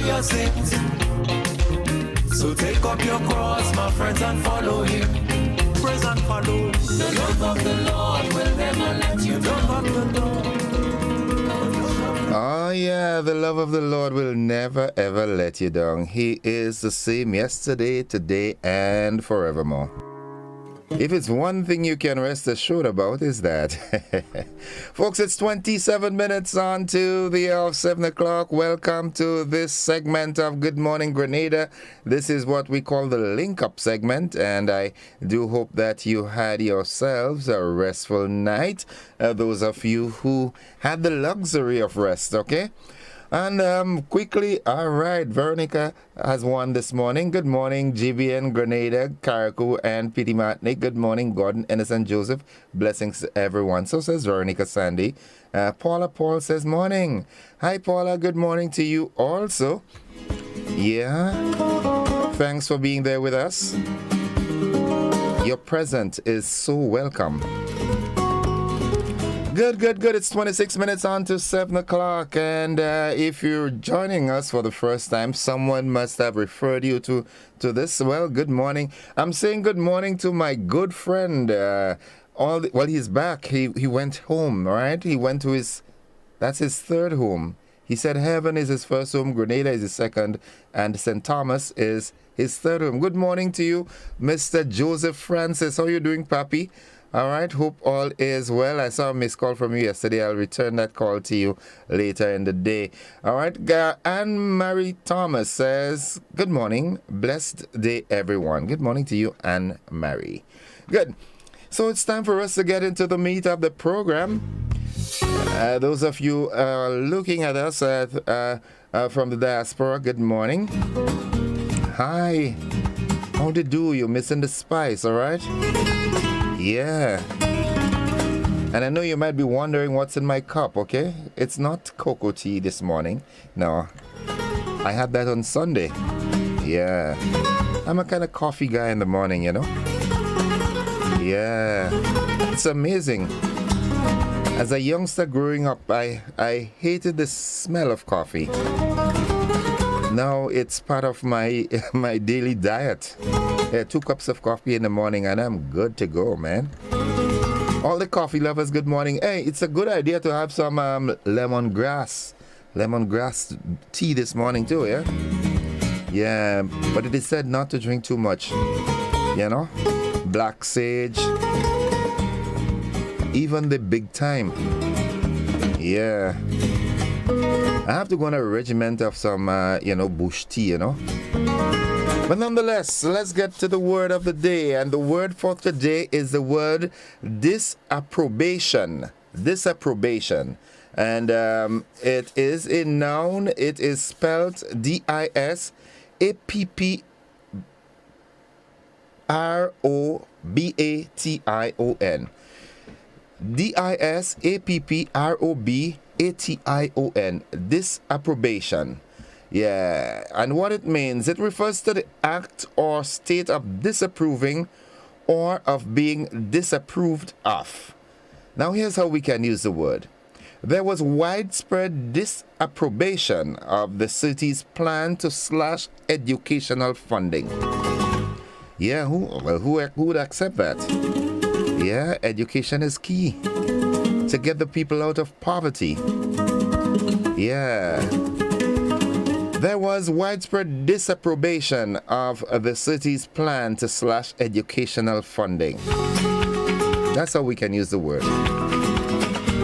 you sit. So take up your cross, my friends, and follow him. Praise and follow. The love of the Lord will never let you down. Oh yeah, the love of the Lord will never ever let you down. He is the same yesterday, today, and forevermore. If it's one thing you can rest assured about, is that. Folks, it's 27 minutes on to the hour of 7 o'clock. Welcome to this segment of Good Morning Grenada. This is what we call the link-up segment, and I do hope that you had yourselves a restful night. Those of you who had the luxury of rest, okay? And quickly, all right, Veronica has won this morning. Good morning, GBN, Grenada, Carriacou, and P.T. Martinique. Good morning, Gordon, Innocent, Joseph. Blessings to everyone. So says Veronica Sandy. Paula Paul says, morning. Hi, Paula. Good morning to you also. Yeah. Thanks for being there with us. Your present is so welcome. Good. It's 26 minutes on to 7 o'clock. And if you're joining us for the first time, someone must have referred you to this. Well, good morning. I'm saying good morning to my good friend. Well, he's back. He went home, right? He went to that's his third home. He said heaven is his first home, Grenada is his second, and St. Thomas is his third home. Good morning to you, Mr. Joseph Francis. How are you doing, Papi? All right, hope all is well. I saw a missed call from you yesterday. I'll return that call to you later in the day. All right, Anne-Marie Thomas says, good morning. Blessed day, everyone. Good morning to you, Anne-Marie. Good. So it's time for us to get into the meat of the program. Those of you looking at us from the diaspora, good morning. Hi. How do you do? You're missing the spice, all right? Yeah. And I know you might be wondering what's in my cup, okay? It's not cocoa tea this morning. No. I had that on Sunday. Yeah. I'm a kind of coffee guy in the morning, you know? Yeah. It's amazing. As a youngster growing up, I hated the smell of coffee. Now it's part of my daily diet. 2 cups of coffee in the morning and I'm good to go, man. All the coffee lovers, good morning. Hey, it's a good idea to have some lemongrass tea this morning too, yeah? Yeah, but it is said not to drink too much, you know? Black sage, even the big time. Yeah. I have to go on a regiment of some, bush tea, you know. But nonetheless, let's get to the word of the day. And the word for today is the word disapprobation. Disapprobation. And it is a noun. It is spelled disapprobation. disapprobation. Disapprobation. Yeah, and what it means, it refers to the act or state of disapproving or of being disapproved of. Now here's how we can use the word. There was widespread disapprobation of the city's plan to slash educational funding. Yeah, who would accept that? Yeah, education is key to get the people out of poverty. Yeah. There was widespread disapprobation of the city's plan to slash educational funding. That's how we can use the word.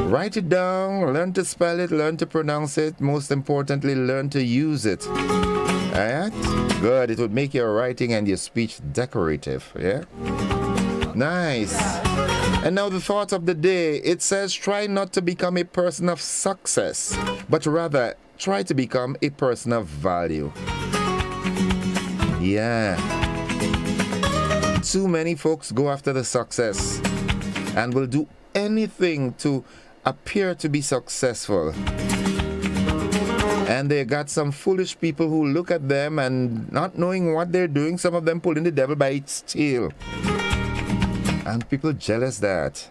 Write it down, learn to spell it, learn to pronounce it. Most importantly, learn to use it. Alright? Good. It would make your writing and your speech decorative. Yeah? Nice. And now the thought of the day. It says, try not to become a person of success, but rather try to become a person of value. Yeah. Too many folks go after the success and will do anything to appear to be successful. And they got some foolish people who look at them and not knowing what they're doing, some of them pulling the devil by its tail. And people jealous that.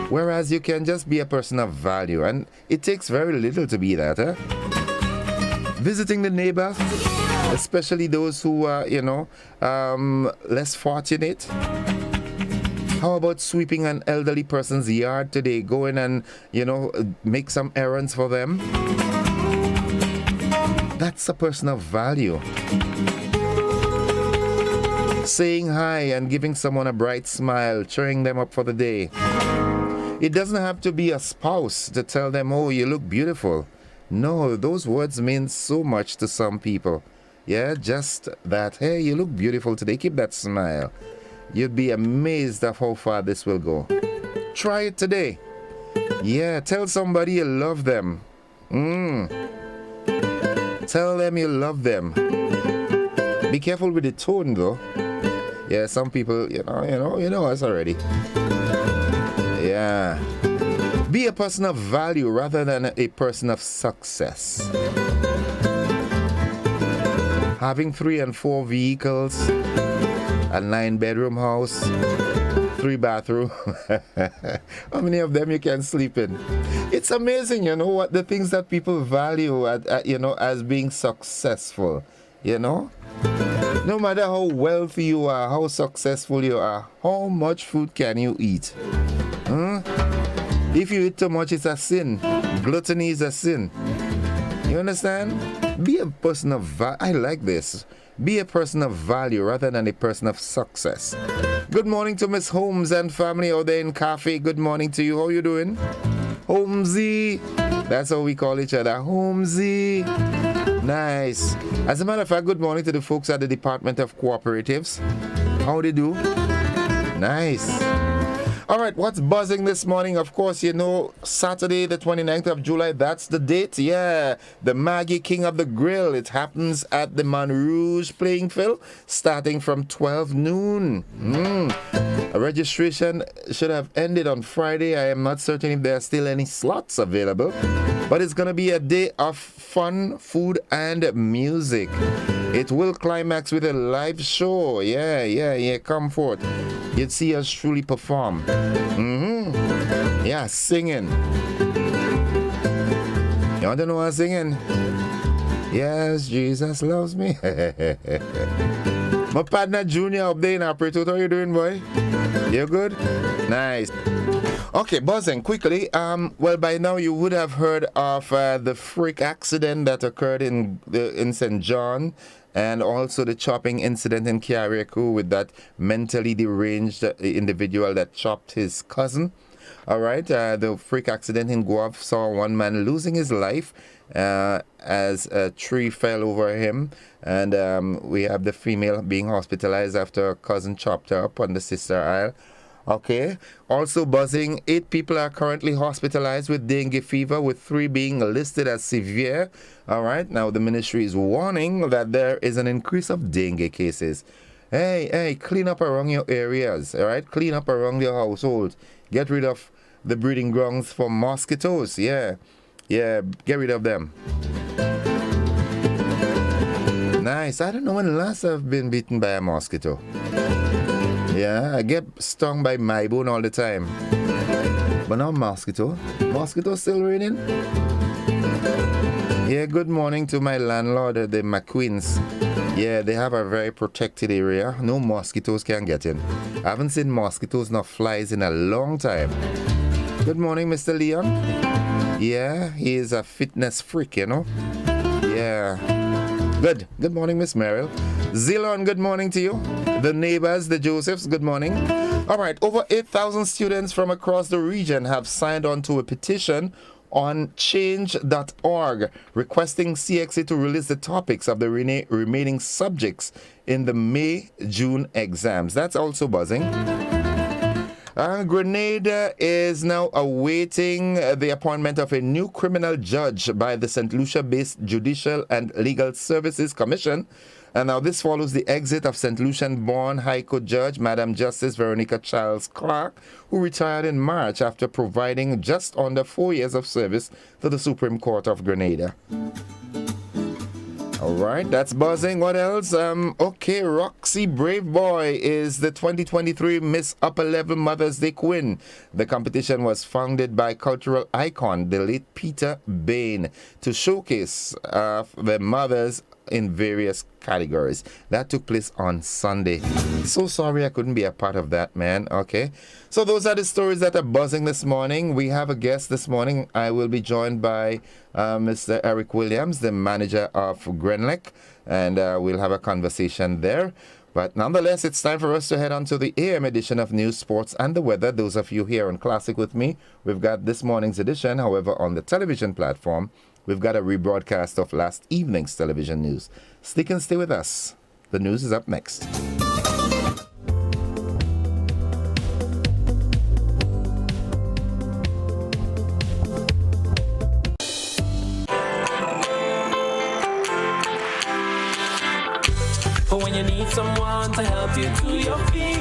Whereas you can just be a person of value, and it takes very little to be that, huh? visiting the neighbor, especially those who are, less fortunate. How about sweeping an elderly person's yard today? Go in and, make some errands for them. That's a person of value. Saying hi and giving someone a bright smile, cheering them up for the day. It doesn't have to be a spouse to tell them, oh, you look beautiful. No, those words mean so much to some people. Yeah, just that, hey, you look beautiful today. Keep that smile. You'd be amazed at how far this will go. Try it today. Yeah, tell somebody you love them. Tell them you love them. Be careful with the tone, though. Yeah, some people, you know us already. Yeah. Be a person of value rather than a person of success. Having 3 and 4 vehicles, a 9-bedroom house, 3 bathrooms. How many of them you can sleep in? It's amazing, what the things that people value as being successful, No matter how wealthy you are, how successful you are, how much food can you eat? If you eat too much, it's a sin. Gluttony is a sin. You understand? Be a person of value. I like this. Be a person of value rather than a person of success. Good morning to Miss Holmes and family out there in Cafe. Good morning to you. How you doing? Holmesy. That's how we call each other. Holmesy. Nice. As a matter of fact, good morning to the folks at the Department of Cooperatives. How they do? Nice. All right, what's buzzing this morning? Of course, Saturday, the 29th of July, that's the date. Yeah, the Maggie King of the Grill. It happens at the Man Rouge playing field, starting from 12 noon. Registration should have ended on Friday. I am not certain if there are still any slots available, but it's going to be a day of fun, food, and music. It will climax with a live show. Yeah, come forth. You'd see us truly perform. Yeah, singing. You want to know what I'm singing? Yes, Jesus loves me. My partner Junior up there in Aperture. How you doing, boy? You good? Nice. Okay, buzzing quickly. Well, by now you would have heard of the freak accident that occurred in St. John, and also the chopping incident in Carriacou with that mentally deranged individual that chopped his cousin. All right, the freak accident in Guelph saw one man losing his life as a tree fell over him, and we have the female being hospitalized after her cousin chopped her up on the sister aisle. Okay, also buzzing, 8 people are currently hospitalized with dengue fever, with 3 being listed as severe. All right, now the ministry is warning that there is an increase of dengue cases. Hey, clean up around your areas, all right? Clean up around your household. Get rid of the breeding grounds for mosquitoes. Yeah, get rid of them. Nice. I don't know when last I've been bitten by a mosquito. Yeah, I get stung by my bone all the time. But not mosquito. Mosquito still raining? Yeah, good morning to my landlord, the McQueens. Yeah, they have a very protected area. No mosquitoes can get in. I haven't seen mosquitoes nor flies in a long time. Good morning, Mr. Leon. Yeah, he is a fitness freak, Yeah. Good morning, Miss Merrill. Zilon, good morning to you. The neighbors, the Josephs, good morning. All right, over 8,000 students from across the region have signed on to a petition on change.org requesting CXA to release the topics of the remaining subjects in the May-June exams. That's also buzzing. Grenada is now awaiting the appointment of a new criminal judge by the St. Lucia-based Judicial and Legal Services Commission. And now this follows the exit of St. Lucian-born High Court Judge, Madam Justice Veronica Charles Clark, who retired in March after providing just under 4 years of service to the Supreme Court of Grenada. All right, that's buzzing. What else? Okay, Roxy Brave Boy is the 2023 Miss Upper Level Mother's Day Queen. The competition was founded by cultural icon, the late Peter Bain, to showcase the mothers in various categories. That took place on Sunday. So sorry I couldn't be a part of that, man. Okay. So those are the stories that are buzzing this morning. We have a guest this morning. I will be joined by Mr. Eric Williams, the manager of Grenlec, and we'll have a conversation there. But nonetheless, it's time for us to head on to the AM edition of News, Sports, and the Weather. Those of you here on Classic with me, we've got this morning's edition. However, on the television platform, we've got a rebroadcast of last evening's television news. Stick and stay with us. The news is up next. When you need someone to help you to your feet,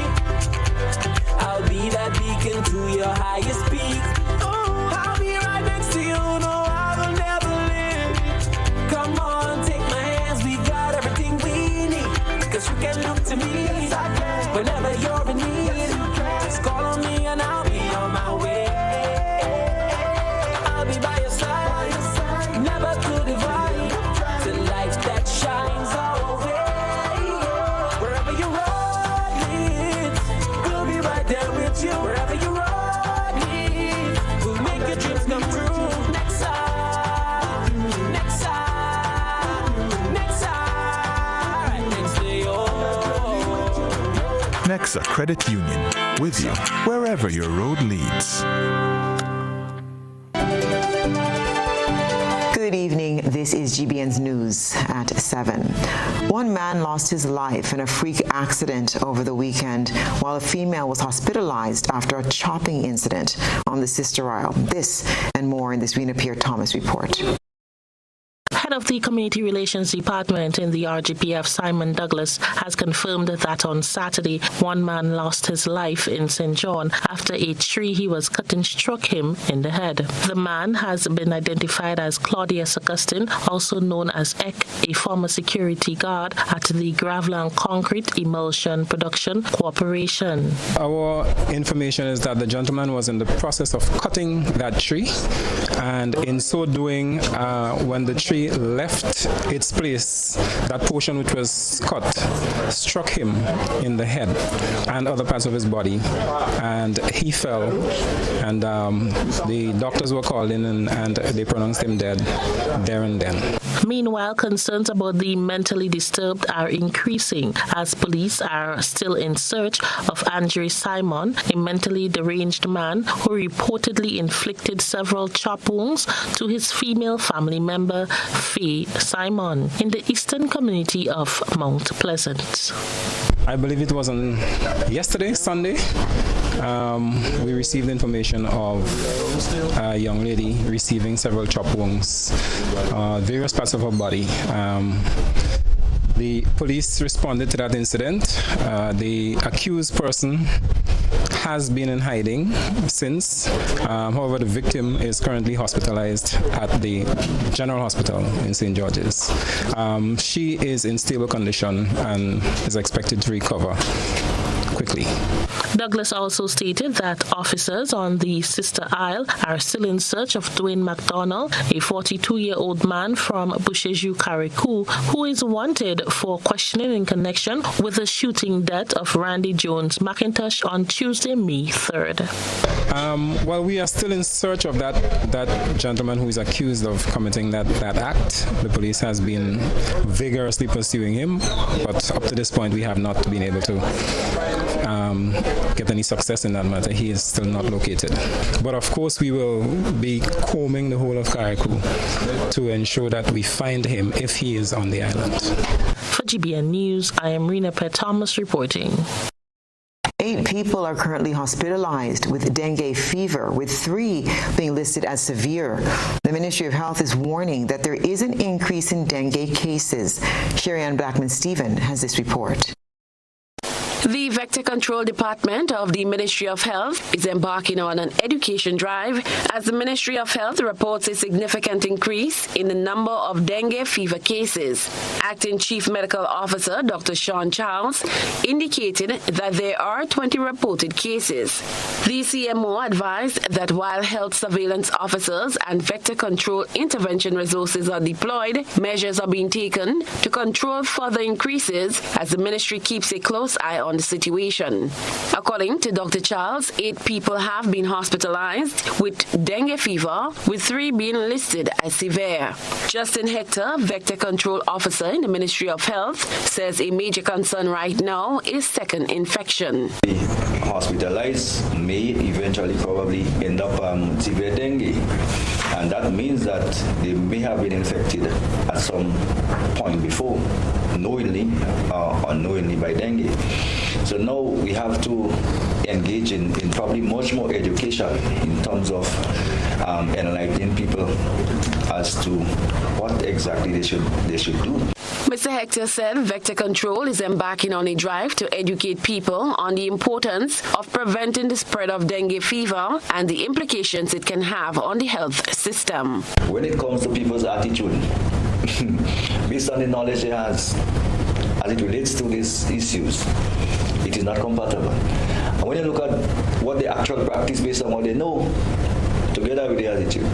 I'll be that beacon to your highest peak. Oh, I'll be right next to you, no, I will never leave. Come on, take my hands, we got everything we need. Cause you can look to me whenever you're in need. Just call on me and I'll be on my way. I'll be by your side, never to divide. The light that shines our way. Wherever you road leads, we'll be right there with you. Wherever you road leads, we'll make your dreams come true. Next side, next side, next side, next to you. Nexa Credit Union, with you wherever your road leads. Good evening. This is GBN's News at 7. One man lost his life in a freak accident over the weekend, while a female was hospitalized after a chopping incident on the Sister Isle. This and more in this Rena Pierre-Thomas report. Head of the Community Relations Department in the RGPF, Simon Douglas, has confirmed that on Saturday, one man lost his life in St. John after a tree he was cutting struck him in the head. The man has been identified as Claudius Augustine, also known as Eck, a former security guard at the Gravel and Concrete Emulsion Production Corporation. Our information is that the gentleman was in the process of cutting that tree, and in so doing, when the tree left its place, that portion which was cut struck him in the head and other parts of his body, and he fell, and the doctors were called in and they pronounced him dead there and then. Meanwhile, concerns about the mentally disturbed are increasing as police are still in search of Andre Simon, a mentally deranged man who reportedly inflicted several chop wounds to his female family member, Faye Simon, in the eastern community of Mount Pleasant. I believe it was on yesterday, Sunday. We received information of a young lady receiving several chop wounds, various parts of her body. The police responded to that incident. The accused person has been in hiding since. However, the victim is currently hospitalized at the General Hospital in St. George's. She is in stable condition and is expected to recover quickly. Douglas also stated that officers on the Sister Isle are still in search of Dwayne McDonald, a 42-year-old man from Busheju, Carriacou, who is wanted for questioning in connection with the shooting death of Randy Jones McIntosh on Tuesday, May 3rd. Well, we are still in search of that gentleman who is accused of committing that act. The police has been vigorously pursuing him, but up to this point we have not been able to get any success in that matter. He is still not located. But of course we will be combing the whole of Carriacou to ensure that we find him if he is on the island. For GBN News, I am Rena Thomas reporting. 8 people are currently hospitalized with dengue fever, with 3 being listed as severe. The Ministry of Health is warning that there is an increase in dengue cases. Sherry Ann Blackman-Stephen has this report. The Vector Control Department of the Ministry of Health is embarking on an education drive as the Ministry of Health reports a significant increase in the number of dengue fever cases. Acting Chief Medical Officer Dr. Sean Charles indicated that there are 20 reported cases. The CMO advised that while health surveillance officers and vector control intervention resources are deployed, measures are being taken to control further increases as the ministry keeps a close eye on the situation. According to Dr. Charles, 8 people have been hospitalized with dengue fever, with 3 being listed as severe. Justin Hector, Vector Control Officer in the Ministry of Health, says a major concern right now is second infection. Hospitalized may eventually probably end up severe dengue, and that means that they may have been infected at some point before, knowingly or unknowingly, by dengue. So now we have to engage in probably much more education in terms of enlightening people as to what exactly they should do. Mr. Hector said Vector Control is embarking on a drive to educate people on the importance of preventing the spread of dengue fever and the implications it can have on the health system. When it comes to people's attitude, based on the knowledge they have as it relates to these issues, it is not compatible. And when you look at what they actually practice based on what they know, together with the attitude,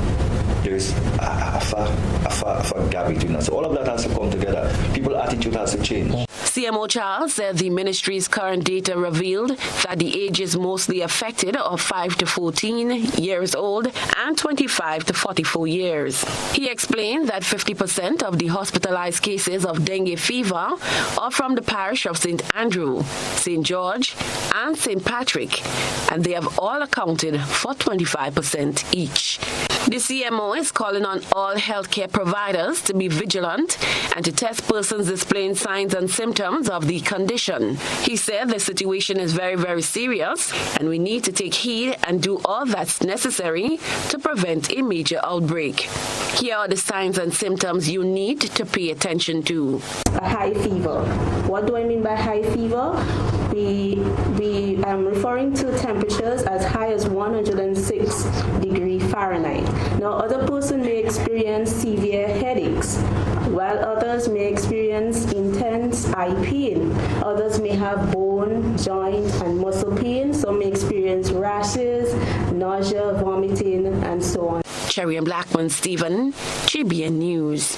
there is a far gap between us. So all of that has to come together. People's attitude has to change. CMO Charles said the ministry's current data revealed that the ages mostly affected are 5 to 14 years old and 25 to 44 years. He explained that 50% of the hospitalized cases of dengue fever are from the parish of St. Andrew, St. George, and St. Patrick, and they have all accounted for 25% each. The CMO is calling on all healthcare providers to be vigilant and to test persons displaying signs and symptoms of the condition. He said the situation is very, very serious and we need to take heed and do all that's necessary to prevent a major outbreak. Here are the signs and symptoms you need to pay attention to. A high fever. What do I mean by high fever? I'm referring to temperatures as high as 106 degrees Fahrenheit. Now, other person may experience severe headaches, while others may experience intense eye pain. Others may have bone, joint, and muscle pain. Some may experience rashes, nausea, vomiting, and so on. Cherry and Blackman Stephen, GBN News.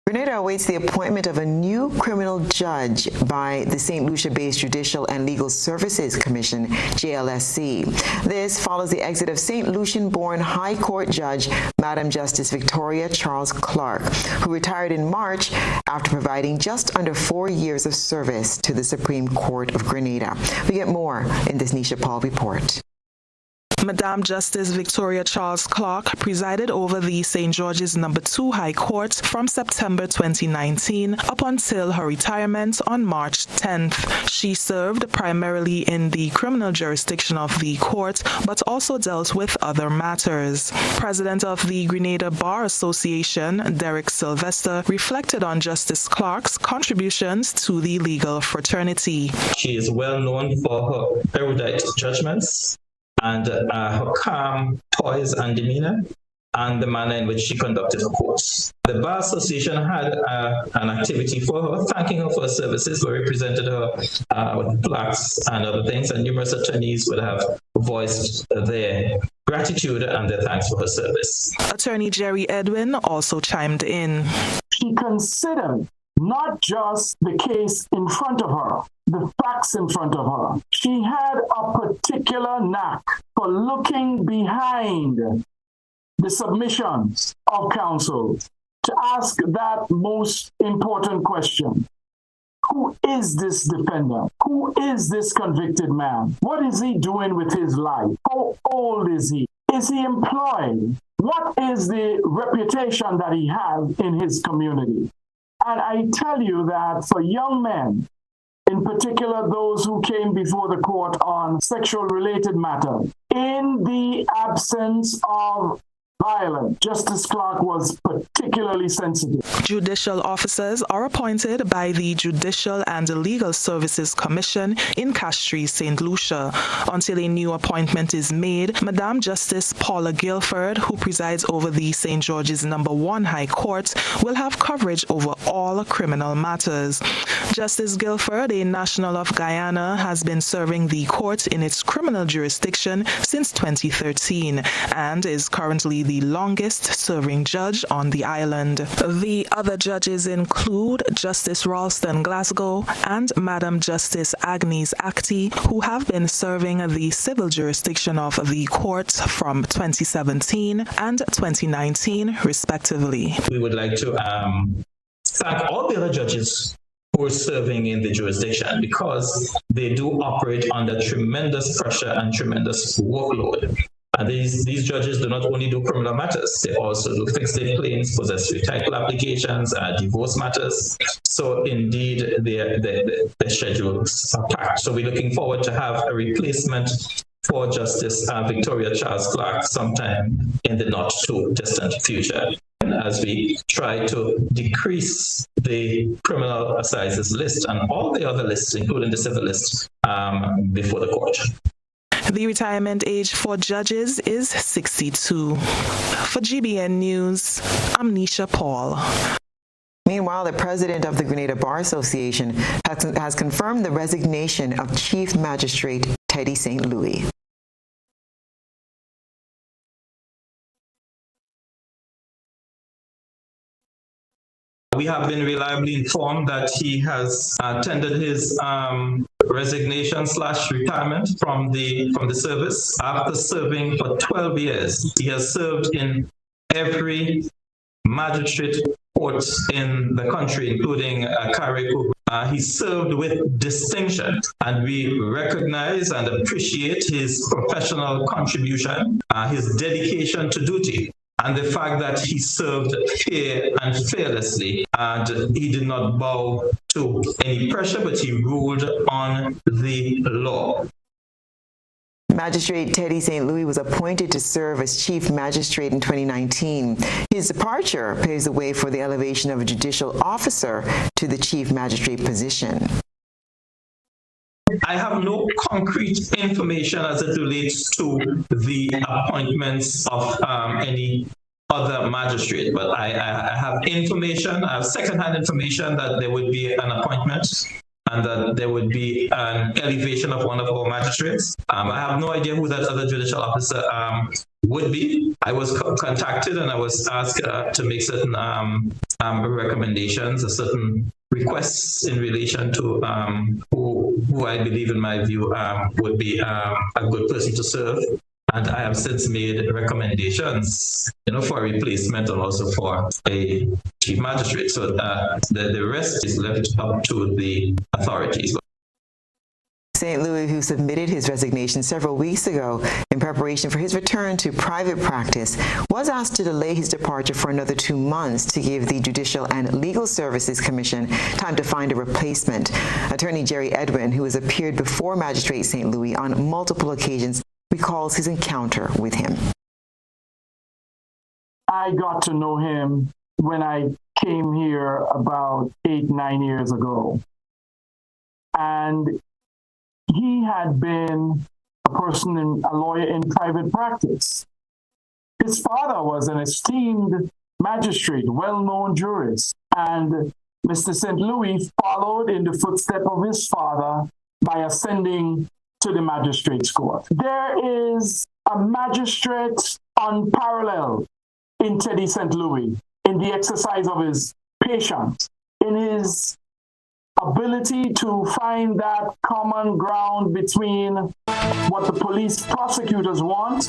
Grenada awaits the appointment of a new criminal judge by the St. Lucia-based Judicial and Legal Services Commission, JLSC. This follows the exit of St. Lucian-born High Court Judge Madam Justice Victoria Charles Clark, who retired in March after providing just under 4 years of service to the Supreme Court of Grenada. We get more in this Nisha Paul report. Madam Justice Victoria Charles Clark presided over the St. George's No. 2 High Court from September 2019 up until her retirement on March 10th. She served primarily in the criminal jurisdiction of the court, but also dealt with other matters. President of the Grenada Bar Association, Derek Sylvester, reflected on Justice Clark's contributions to the legal fraternity. She is well known for her erudite judgments and her calm poise and demeanor, and the manner in which she conducted her courts. The Bar Association had an activity for her, thanking her for her services, where we presented her with plaques and other things, and numerous attorneys would have voiced their gratitude and their thanks for her service. Attorney Jerry Edwin also chimed in. She considered not just the case in front of her, the facts in front of her. She had a particular knack for looking behind the submissions of counsel to ask that most important question. Who is this defendant? Who is this convicted man? What is he doing with his life? How old is he? Is he employed? What is the reputation that he has in his community? And I tell you that for young men, in particular those who came before the court on sexual-related matters, in the absence of violent. Justice Clark was particularly sensitive. Judicial officers are appointed by the Judicial and Legal Services Commission in Castries, St. Lucia. Until a new appointment is made, Madam Justice Paula Guilford, who presides over the St. George's No. 1 High Court, will have coverage over all criminal matters. Justice Guilford, a national of Guyana, has been serving the court in its criminal jurisdiction since 2013 and is currently the longest-serving judge on the island. The other judges include Justice Ralston Glasgow and Madam Justice Agnes Acti, who have been serving the civil jurisdiction of the court from 2017 and 2019, respectively. We would like to thank all the other judges who are serving in the jurisdiction because they do operate under tremendous pressure and tremendous workload. And these judges do not only do criminal matters, they also do fixed estate claims, possessory title applications, divorce matters. So indeed, the schedules are packed. So we're looking forward to have a replacement for Justice Victoria Charles Clark sometime in the not too distant future, as we try to decrease the criminal assizes list and all the other lists, including the civil list, before the court. The retirement age for judges is 62. For GBN News, I'm Nisha Paul. Meanwhile, the president of the Grenada Bar Association has confirmed the resignation of Chief Magistrate Teddy St. Louis. We have been reliably informed that he has tendered his resignation/retirement from the service after serving for 12 years. He has served in every magistrate court in the country, including Carriacou. He served with distinction, and we recognize and appreciate his professional contribution, his dedication to duty, and the fact that he served fair and fearlessly, and he did not bow to any pressure, but he ruled on the law. Magistrate Teddy St. Louis was appointed to serve as Chief Magistrate in 2019. His departure paves the way for the elevation of a judicial officer to the Chief Magistrate position. I have no concrete information as it relates to the appointments of any other magistrate, but I have information, I have secondhand information that there would be an appointment and that there would be an elevation of one of our magistrates. I have no idea who that other judicial officer would be. I was contacted and I was asked to make certain recommendations, certain requests in relation to who I believe, in my view, would be a good person to serve. And I have since made recommendations, for a replacement and also for a chief magistrate. So the rest is left up to the authorities. St. Louis, who submitted his resignation several weeks ago in preparation for his return to private practice, was asked to delay his departure for another 2 months to give the Judicial and Legal Services Commission time to find a replacement. Attorney Jerry Edwin, who has appeared before Magistrate St. Louis on multiple occasions, recalls his encounter with him. I got to know him when I came here about 8-9 years ago. And he had been a lawyer in private practice. His father was an esteemed magistrate, well-known jurist. And Mr. St. Louis followed in the footsteps of his father by ascending to the magistrate's court. There is a magistrate unparalleled in Teddy St. Louis, in the exercise of his patience, in his ability to find that common ground between what the police prosecutors want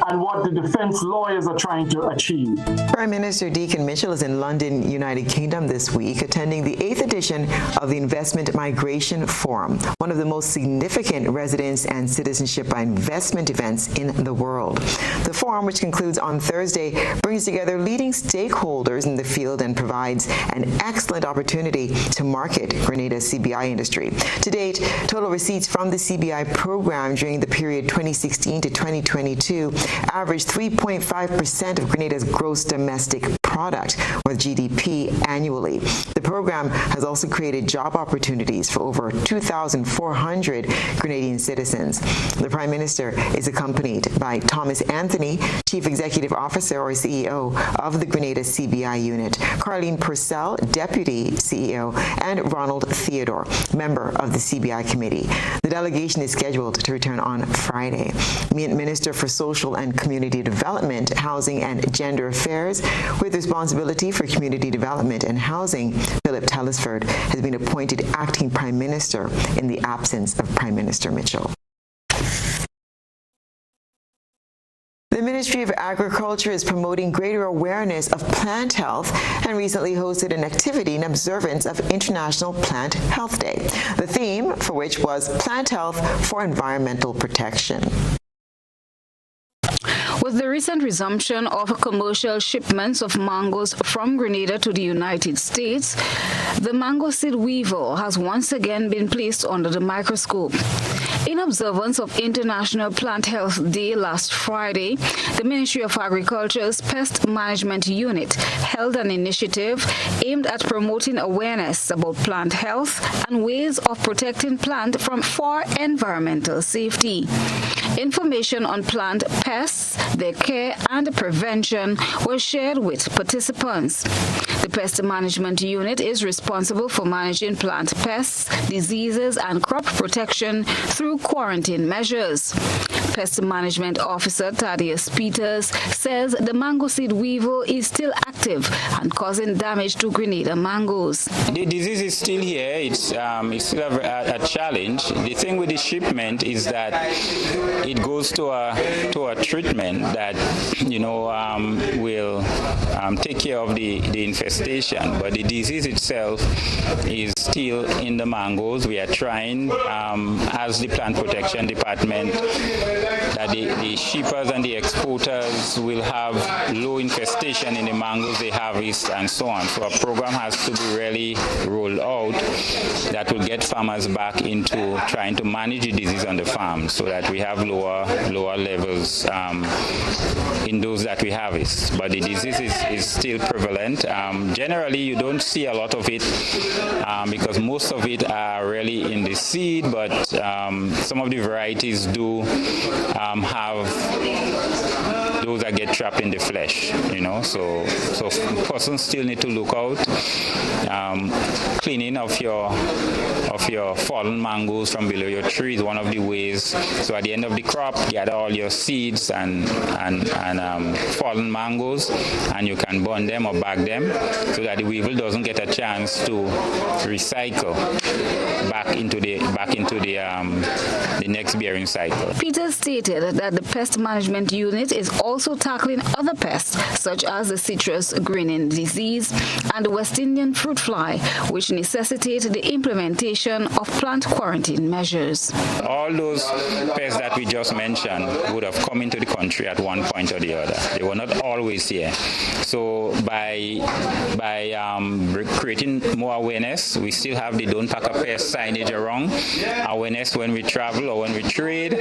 and what the defense lawyers are trying to achieve. Prime Minister Deacon Mitchell is in London, United Kingdom this week, attending the 8th edition of the Investment Migration Forum, one of the most significant residence and citizenship by investment events in the world. The forum, which concludes on Thursday, brings together leading stakeholders in the field and provides an excellent opportunity to market benefit Grenada's CBI industry. To date, total receipts from the CBI program during the period 2016 to 2022 averaged 3.5% of Grenada's gross domestic product, or GDP, annually. The program has also created job opportunities for over 2,400 Grenadian citizens. The Prime Minister is accompanied by Thomas Anthony, Chief Executive Officer or CEO of the Grenada CBI unit, Carleen Purcell, Deputy CEO, and Ronald Theodore, member of the CBI committee. The delegation is scheduled to return on Friday. Minister for Social and Community Development, Housing and Gender Affairs, with responsibility for community development and housing, Philip Telesford, has been appointed acting Prime Minister in the absence of Prime Minister Mitchell. The Ministry of Agriculture is promoting greater awareness of plant health and recently hosted an activity in observance of International Plant Health Day, the theme for which was Plant Health for Environmental Protection. With the recent resumption of commercial shipments of mangoes from Grenada to the United States, the mango seed weevil has once again been placed under the microscope. In observance of International Plant Health Day last Friday, the Ministry of Agriculture's Pest Management Unit held an initiative aimed at promoting awareness about plant health and ways of protecting plants for environmental safety. Information on plant pests, their care and prevention was shared with participants. The Pest Management Unit is responsible for managing plant pests, diseases, and crop protection through quarantine measures. Pest Management Officer Thaddeus Peters says the mango seed weevil is still active and causing damage to Grenada mangoes. The disease is still here. It's still a challenge. The thing with the shipment is that it goes to a treatment that will take care of the infestation, but the disease itself is still in the mangoes. We are trying as the Plant Protection Department that the shippers and the exporters will have low infestation in the mangoes they harvest and so on. So a program has to be really rolled out that will get farmers back into trying to manage the disease on the farm so that we have lower levels in those that we harvest. But the disease is still prevalent. Generally, you don't see a lot of it because most of it are really in the seed, but some of the varieties do have those that get trapped in the flesh, so persons still need to look out. Cleaning of your fallen mangoes from below your tree is one of the ways. So at the end of the crop, gather all your seeds and fallen mangoes, and you can burn them or bag them so that the weevil doesn't get a chance to recycle back into the next bearing cycle. Peter stated that the Pest Management Unit is also tackling other pests such as the citrus greening disease and the West Indian fruit fly, which necessitate the implementation of plant quarantine measures. All those pests that we just mentioned would have come into the country at one point or the other. They were not always here. So by creating more awareness, we still have the Don't Pack a Pest signage around. Awareness when we travel or when we trade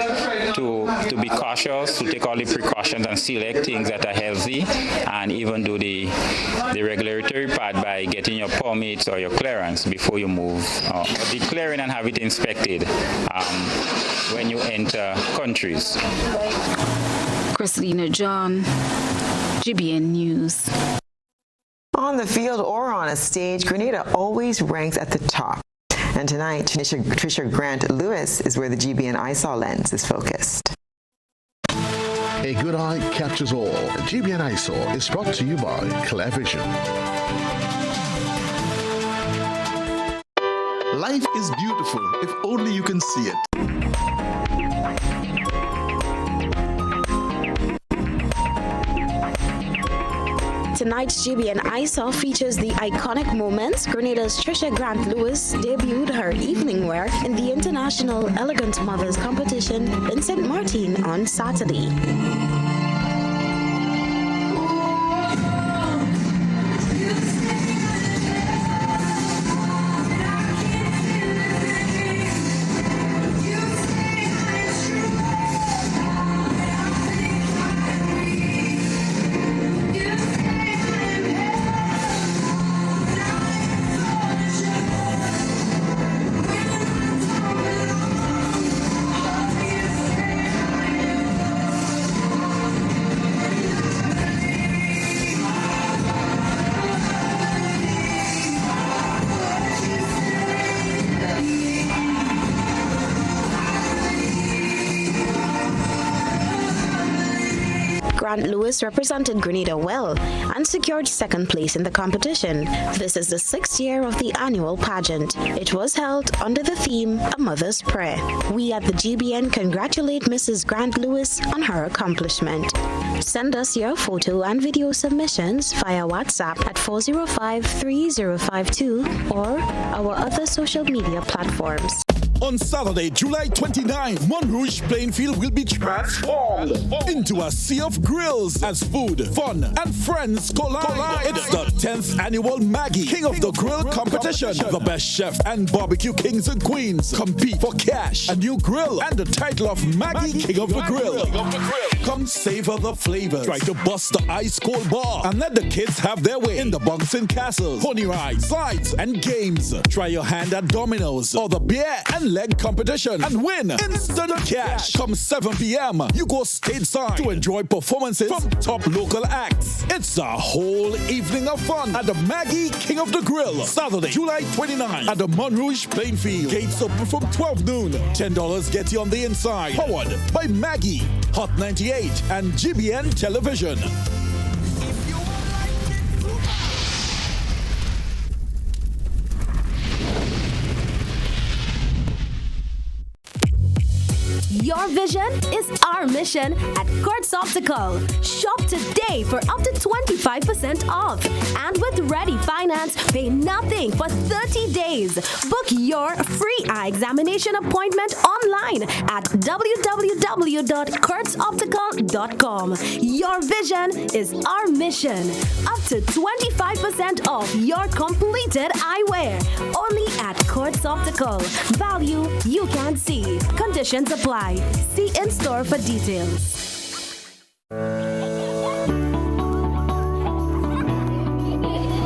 to be cautious, to take all the precautions and select things that are healthy, and even do the regulatory part by getting your permits or your clearance before you move. Declaring and have it inspected when you enter countries. Christina John, GBN News. On the field or on a stage, Grenada always ranks at the top. And tonight, Trisha Grant Lewis is where the GBN ISAW lens is focused. A good eye captures all. GBN ISAW is brought to you by Clear Vision. Life is beautiful if only you can see it. Tonight's GBN ISAW features the iconic moments Grenada's Trisha Grant Lewis debuted her evening wear in the International Elegant Mothers competition in St. Martin on Saturday. Grant Lewis represented Grenada well and secured second place in the competition. This is the 6th year of the annual pageant. It was held under the theme A Mother's Prayer. We at the GBN congratulate Mrs. Grant Lewis on her accomplishment. Send us your photo and video submissions via WhatsApp at 405-3052 or our other social media platforms. On Saturday, July 29, Montrouge Plainfield will be transformed into a sea of grills as food, fun, and friends collide. It's the 10th annual Maggie King of the Grill competition. The best chef and barbecue kings and queens compete for cash, a new grill, and the title of Maggie King of the Grill. Come savor the flavors. Try to bust the ice cold bar and let the kids have their way in the bouncing castles, pony rides, slides, and games. Try your hand at dominoes or the beer and leg competition and win instant cash. Come 7 p.m. you go stateside to enjoy performances from top local acts. It's a whole evening of fun at the Maggie King of the Grill, Saturday, July 29 at the Montrouge Plainfield. Gates open from 12 noon. $10 get you on the inside. Powered by Maggie, Hot 98, and GBN Television. Your vision is our mission at Kurtz Optical. Shop today for up to 25% off. And with Ready Finance, pay nothing for 30 days. Book your free eye examination appointment online at www.kurtzoptical.com. Your vision is our mission. Up to 25% off your completed eyewear. Only at Kurtz Optical. Value you can see. Conditions apply. See in store for details.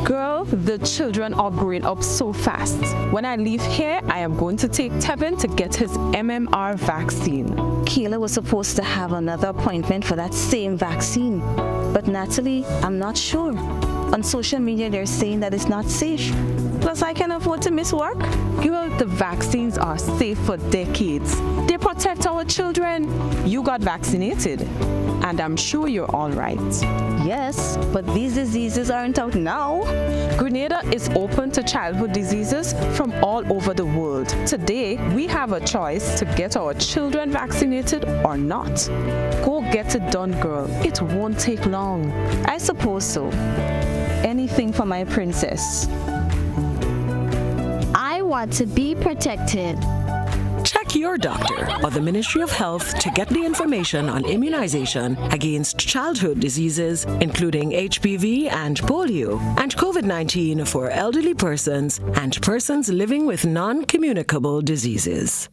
Girl, the children are growing up so fast. When I leave here, I am going to take Tevin to get his MMR vaccine. Kayla was supposed to have another appointment for that same vaccine. But Natalie, I'm not sure. On social media, they're saying that it's not safe. Plus, I can afford to miss work. Girl, the vaccines are safe for decades. They protect our children. You got vaccinated, and I'm sure you're all right. Yes, but these diseases aren't out now. Grenada is open to childhood diseases from all over the world. Today, we have a choice to get our children vaccinated or not. Go get it done, girl. It won't take long. I suppose so. Anything for my princess. I want to be protected. Check your doctor or the Ministry of Health to get the information on immunization against childhood diseases, including HPV and polio, and COVID-19 for elderly persons and persons living with non-communicable diseases.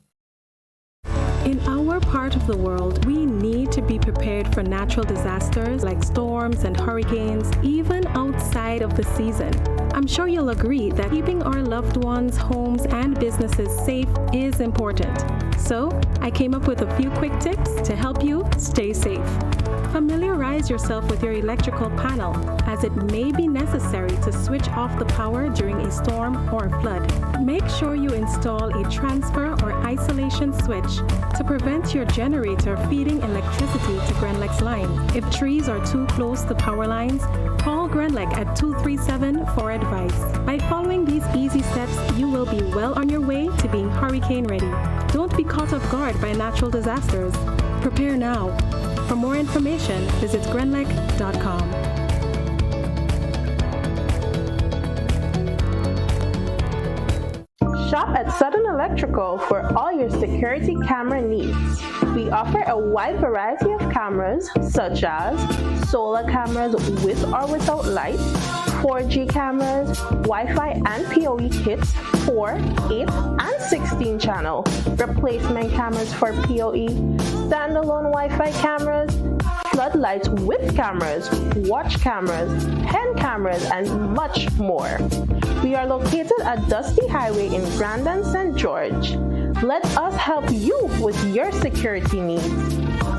In our part of the world, we need to be prepared for natural disasters like storms and hurricanes, even outside of the season. I'm sure you'll agree that keeping our loved ones, homes, and businesses safe is important. So, I came up with a few quick tips to help you stay safe. Familiarize yourself with your electrical panel, as it may be necessary to switch off the power during a storm or flood. Make sure you install a transfer or isolation switch to prevent your generator feeding electricity to Grenlec's line. If trees are too close to power lines, call Grenlec at 237 for advice. By following these easy steps, you will be well on your way to being hurricane ready. Don't be caught off guard by natural disasters. Prepare now. For more information, visit Grenlec.com. Shop at Southern Electrical for all your security camera needs. We offer a wide variety of cameras such as solar cameras with or without lights, 4G cameras, Wi-Fi and PoE kits, 4, 8, and 16 channel, replacement cameras for PoE, standalone Wi-Fi cameras, floodlights with cameras, watch cameras, pen cameras, and much more. We are located at Dusty Highway in Grandin, St. George. Let us help you with your security needs.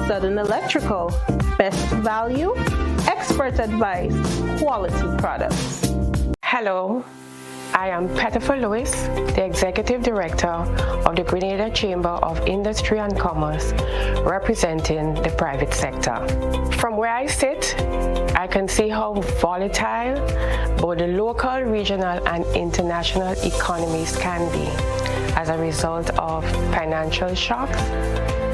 Southern Electrical, best value, expert advice, quality products. Hello, I am Pettifer Lewis, the Executive Director of the Grenada Chamber of Industry and Commerce, representing the private sector. From where I sit, I can see how volatile both the local, regional, and international economies can be as a result of financial shocks,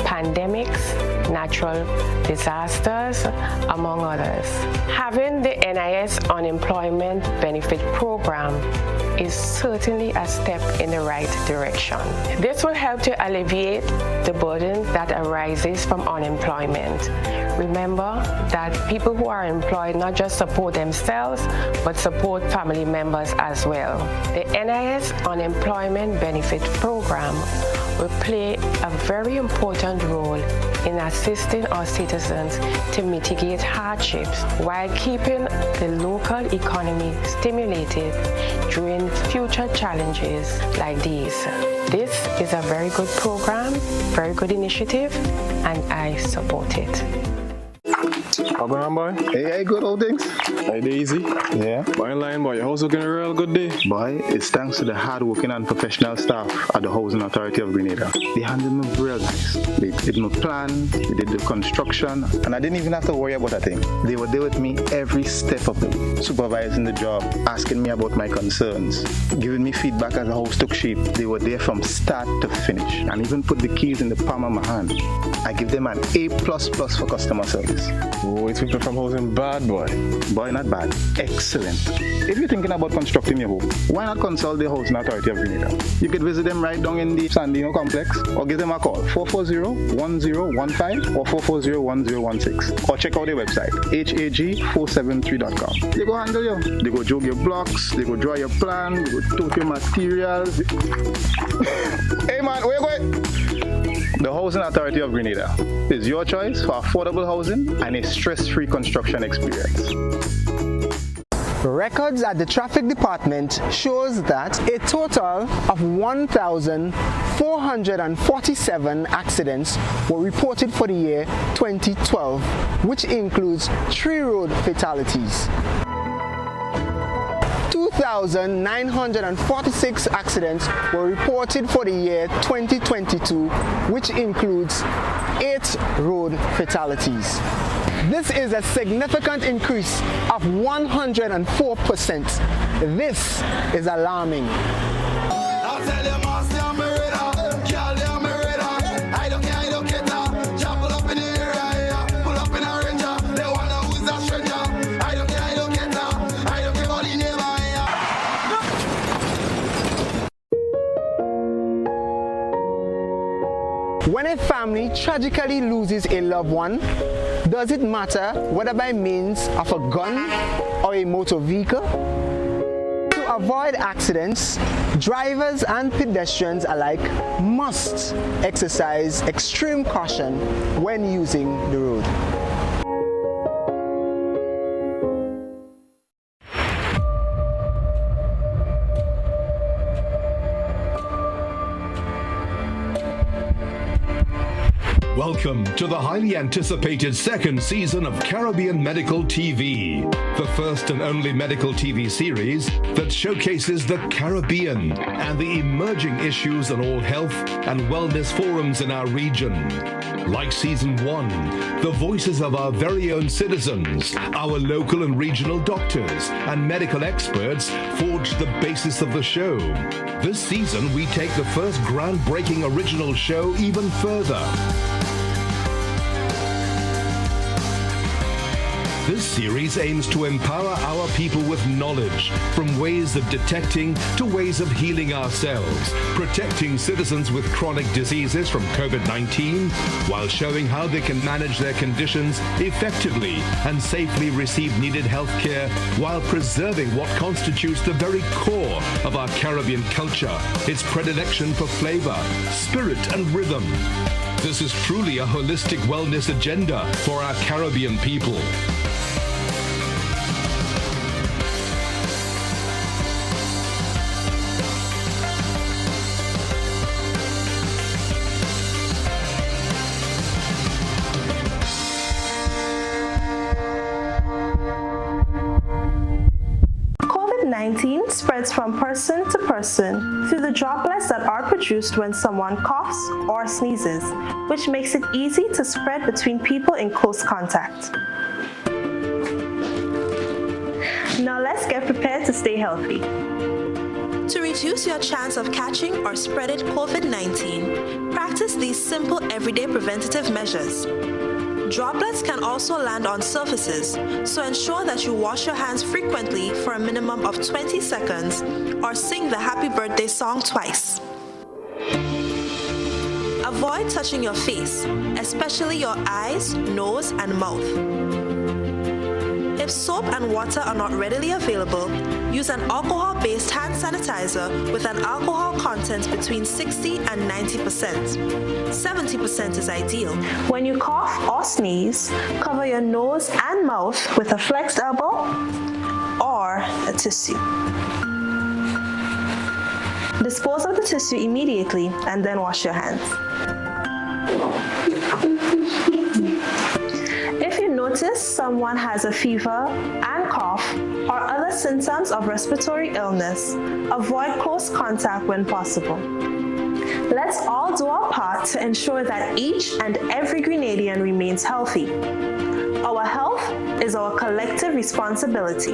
pandemics, natural disasters, among others. Having the NIS Unemployment Benefit Program is certainly a step in the right direction. This will help to alleviate the burden that arises from unemployment. Remember that people who are employed not just support themselves, but support family members as well. The NIS Unemployment Benefit Program will play a very important role in assisting our citizens to mitigate hardships while keeping the local economy stimulated during future challenges like these. This is a very good program, very good initiative, and I support it. How going on, boy? Hey, good old things. Hey, easy. Yeah. Boy, in line, boy. Your house looking a real good day. Boy, it's thanks to the hard-working and professional staff at the Housing Authority of Grenada. They handled me real nice. They did my plan, they did the construction, and I didn't even have to worry about a thing. They were there with me every step of the way, supervising the job, asking me about my concerns, giving me feedback as the house took shape. They were there from start to finish, and even put the keys in the palm of my hand. I give them an A++ for customer service. Oh, it's people from housing bad, boy. Boy, not bad. Excellent. If you're thinking about constructing your home, why not consult the Housing Authority of Grenada? You could visit them right down in the Sandino complex, or give them a call, 440-1015 or 440-1016. Or check out their website, hag473.com. They go handle you. They go jog your blocks, they go draw your plan, they go tote your materials. Hey man, where you going? The Housing Authority of Grenada is your choice for affordable housing and a stress-free construction experience. Records at the traffic department shows that a total of 1,447 accidents were reported for the year 2012, which includes 3 road fatalities. 2,946 accidents were reported for the year 2022, which includes 8 road fatalities. This is a significant increase of 104%. This is alarming. When a family tragically loses a loved one, does it matter whether by means of a gun or a motor vehicle? To avoid accidents, drivers and pedestrians alike must exercise extreme caution when using the road. Welcome to the highly anticipated second season of Caribbean Medical TV, the first and only medical TV series that showcases the Caribbean and the emerging issues on all health and wellness forums in our region. Like Season 1, the voices of our very own citizens, our local and regional doctors and medical experts forged the basis of the show. This season, we take the first groundbreaking original show even further. This series aims to empower our people with knowledge, from ways of detecting to ways of healing ourselves, protecting citizens with chronic diseases from COVID-19, while showing how they can manage their conditions effectively and safely receive needed health care while preserving what constitutes the very core of our Caribbean culture, its predilection for flavor, spirit, and rhythm. This is truly a holistic wellness agenda for our Caribbean people. COVID-19 spreads from person to person through the droplets that are produced when someone coughs or sneezes, which makes it easy to spread between people in close contact. Now let's get prepared to stay healthy. To reduce your chance of catching or spreading COVID-19, practice these simple everyday preventative measures. Droplets can also land on surfaces, so ensure that you wash your hands frequently for a minimum of 20 seconds or sing the happy birthday song twice. Avoid touching your face, especially your eyes, nose, and mouth. If soap and water are not readily available, use an alcohol-based hand sanitizer with an alcohol content between 60 and 90%. 70% is ideal. When you cough or sneeze, cover your nose and mouth with a flexed elbow or a tissue. Dispose of the tissue immediately and then wash your hands. If you notice someone has a fever and cough or other symptoms of respiratory illness, avoid close contact when possible. Let's all do our part to ensure that each and every Grenadian remains healthy. Our health is our collective responsibility.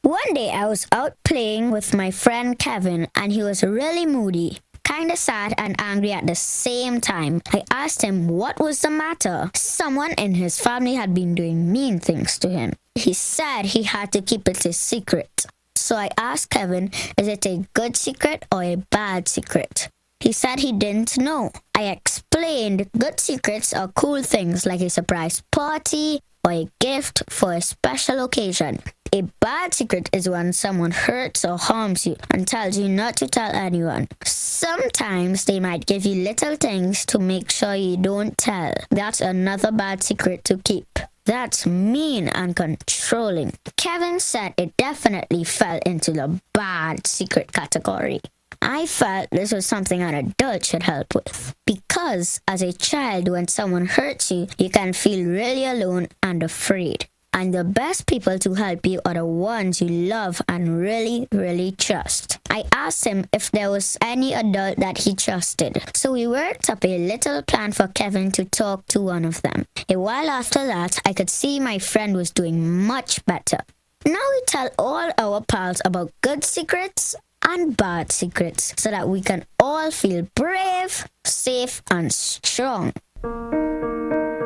One day I was out playing with my friend Kevin and he was really moody. Kinda sad and angry at the same time. I asked him what was the matter. Someone in his family had been doing mean things to him. He said he had to keep it a secret. So I asked Kevin, is it a good secret or a bad secret? He said he didn't know. I explained good secrets are cool things like a surprise party or a gift for a special occasion. A bad secret is when someone hurts or harms you and tells you not to tell anyone. Sometimes they might give you little things to make sure you don't tell. That's another bad secret to keep. That's mean and controlling. Kevin said it definitely fell into the bad secret category. I felt this was something an adult should help with. Because as a child, when someone hurts you, you can feel really alone and afraid. And the best people to help you are the ones you love and really, really trust. I asked him if there was any adult that he trusted. So we worked up a little plan for Kevin to talk to one of them. A while after that, I could see my friend was doing much better. Now we tell all our pals about good secrets and bad secrets so that we can all feel brave, safe, and strong.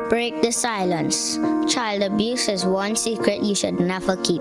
Break the silence. Child abuse is one secret you should never keep.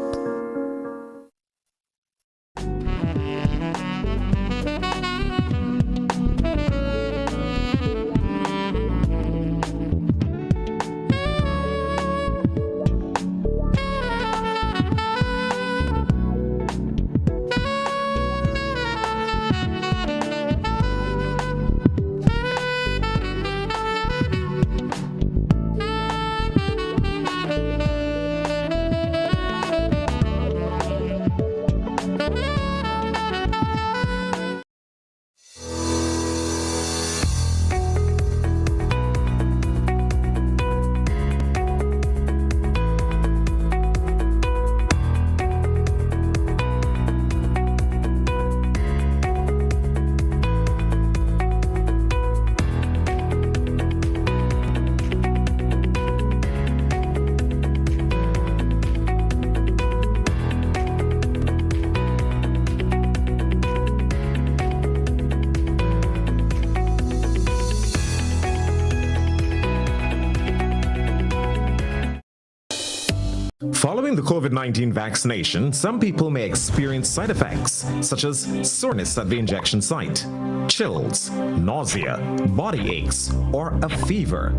Following the COVID-19 vaccination, some people may experience side effects such as soreness at the injection site, chills, nausea, body aches, or a fever.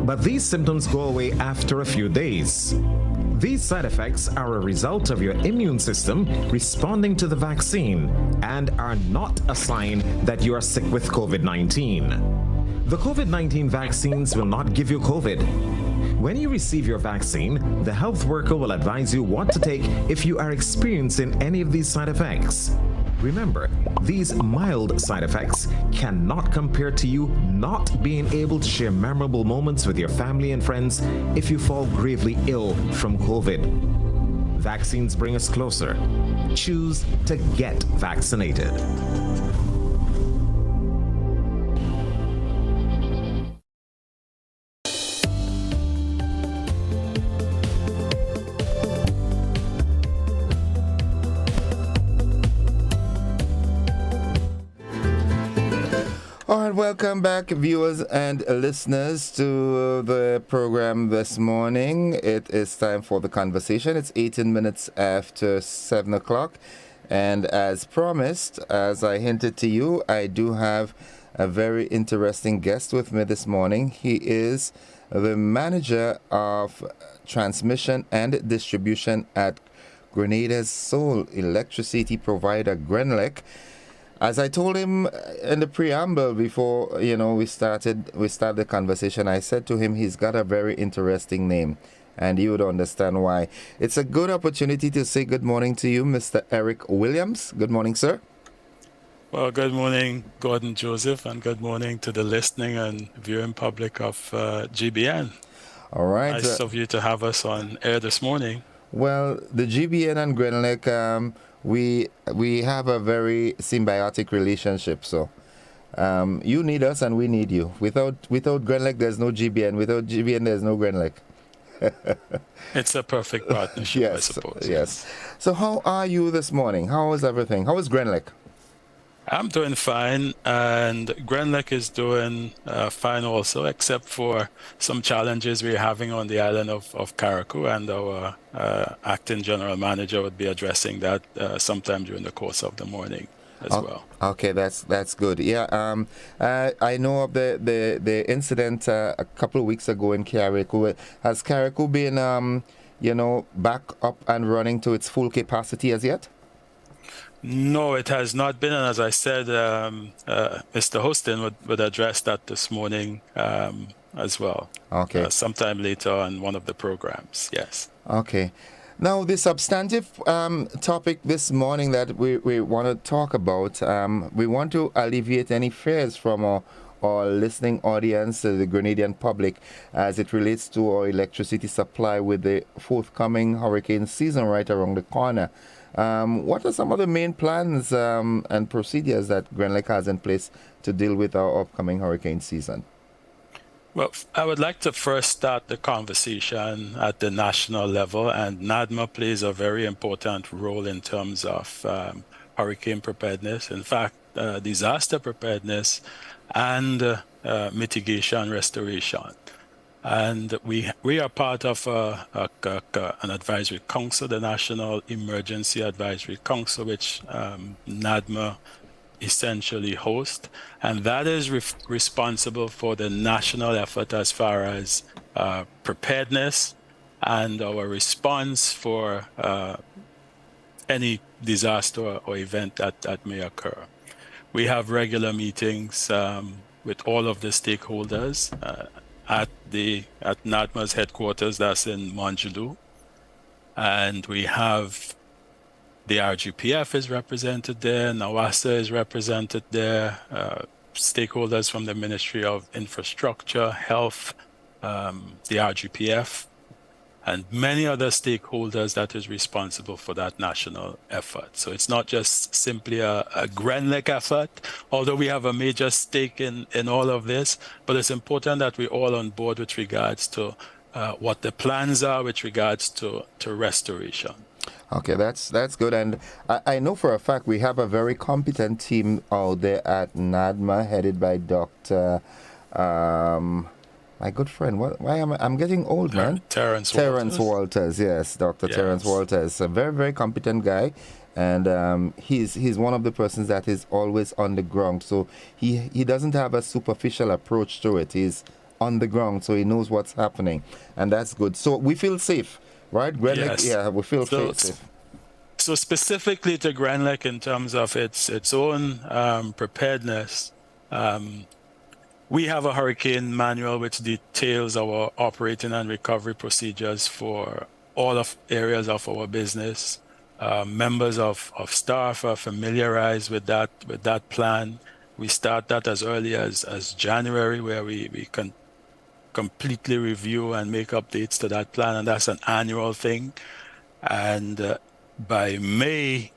But these symptoms go away after a few days. These side effects are a result of your immune system responding to the vaccine and are not a sign that you are sick with COVID-19. The COVID-19 vaccines will not give you COVID. When you receive your vaccine, the health worker will advise you what to take if you are experiencing any of these side effects. Remember, these mild side effects cannot compare to you not being able to share memorable moments with your family and friends if you fall gravely ill from COVID. Vaccines bring us closer. Choose to get vaccinated. All right, welcome back, viewers and listeners, to the program this morning. It is time for the conversation. It's 18 minutes after 7 o'clock. And as promised, as I hinted to you, I do have a very interesting guest with me this morning. He is the manager of transmission and distribution at Grenada's sole electricity provider, Grenlec. As I told him in the preamble before, we started the conversation, I said to him he's got a very interesting name, and you would understand why. It's a good opportunity to say good morning to you, Mr. Eric Williams. Good morning, sir. Well, good morning, Gordon Joseph, and good morning to the listening and viewing public of GBN. All right. Nice of you to have us on air this morning. Well, the GBN and Grenlec, we have a very symbiotic relationship. So you need us and we need you. Without Grenlec, there's no GBN. Without GBN, there's no Grenlec. It's a perfect partnership, yes, I suppose. Yes. So how are you this morning? How is everything? How is Grenlec? I'm doing fine, and Grenlec is doing fine also, except for some challenges we're having on the island of Carriacou, and our acting general manager would be addressing that sometime during the course of the morning as well. Okay, that's good. Yeah, I know of the incident a couple of weeks ago in Carriacou. Has Carriacou been, back up and running to its full capacity as yet? No, it has not been, and as I said, Mr. Hostin would address that this morning as well. Okay. Sometime later on one of the programs, yes. Okay. Now, the substantive topic this morning that we want to talk about, we want to alleviate any fears from our listening audience, the Grenadian public, as it relates to our electricity supply with the forthcoming hurricane season right around the corner. What are some of the main plans and procedures that Grenlec has in place to deal with our upcoming hurricane season? Well, I would like to first start the conversation at the national level, and NADMA plays a very important role in terms of hurricane preparedness. In fact, disaster preparedness and mitigation restoration. And we are part of an advisory council, the National Emergency Advisory Council, which NADMA essentially hosts. And that is responsible for the national effort as far as preparedness and our response for any disaster or event that may occur. We have regular meetings with all of the stakeholders at NADMA's headquarters, that's in Montjulu. And we have the RGPF is represented there, NAWASA is represented there, stakeholders from the Ministry of Infrastructure, Health, the RGPF, and many other stakeholders that is responsible for that national effort. So it's not just simply a Grenlec effort, although we have a major stake in all of this, but it's important that we're all on board with regards to what the plans are with regards to restoration. Okay, that's good. And I know for a fact we have a very competent team out there at NADMA, headed by Dr. My good friend, why am I'm getting old, man? Terrence Walters, yes, Dr. Yes. Terrence Walters, a very, very competent guy, and he's one of the persons that is always on the ground. So he doesn't have a superficial approach to it. He's on the ground, so he knows what's happening, and that's good. So we feel safe, right? Grenlec, yes. Yeah, we feel safe. So specifically to Grenlec, in terms of its own preparedness. We have a hurricane manual which details our operating and recovery procedures for all of areas of our business. members of staff are familiarized with that plan. We start that as early as January, where we can completely review and make updates to that plan, and that's an annual thing. And by May,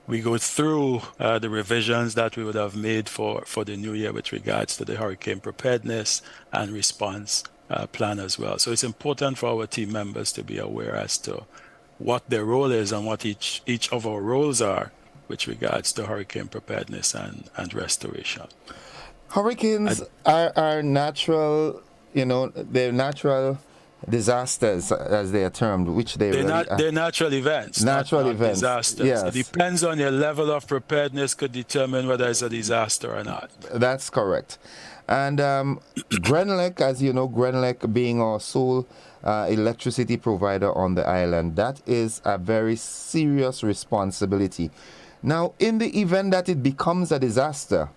we go through the revisions that we would have made for the new year with regards to the hurricane preparedness and response plan as well. So it's important for our team members to be aware as to what their role is and what each of our roles are with regards to hurricane preparedness and restoration. Hurricanes are natural, they're natural disasters, as they are termed, which they're natural events. Natural not events. Disasters. Yes. It depends on your level of preparedness could determine whether it's a disaster or not. That's correct. And Grenlec, as you know, Grenlec being our sole electricity provider on the island, that is a very serious responsibility. Now, in the event that it becomes a disaster,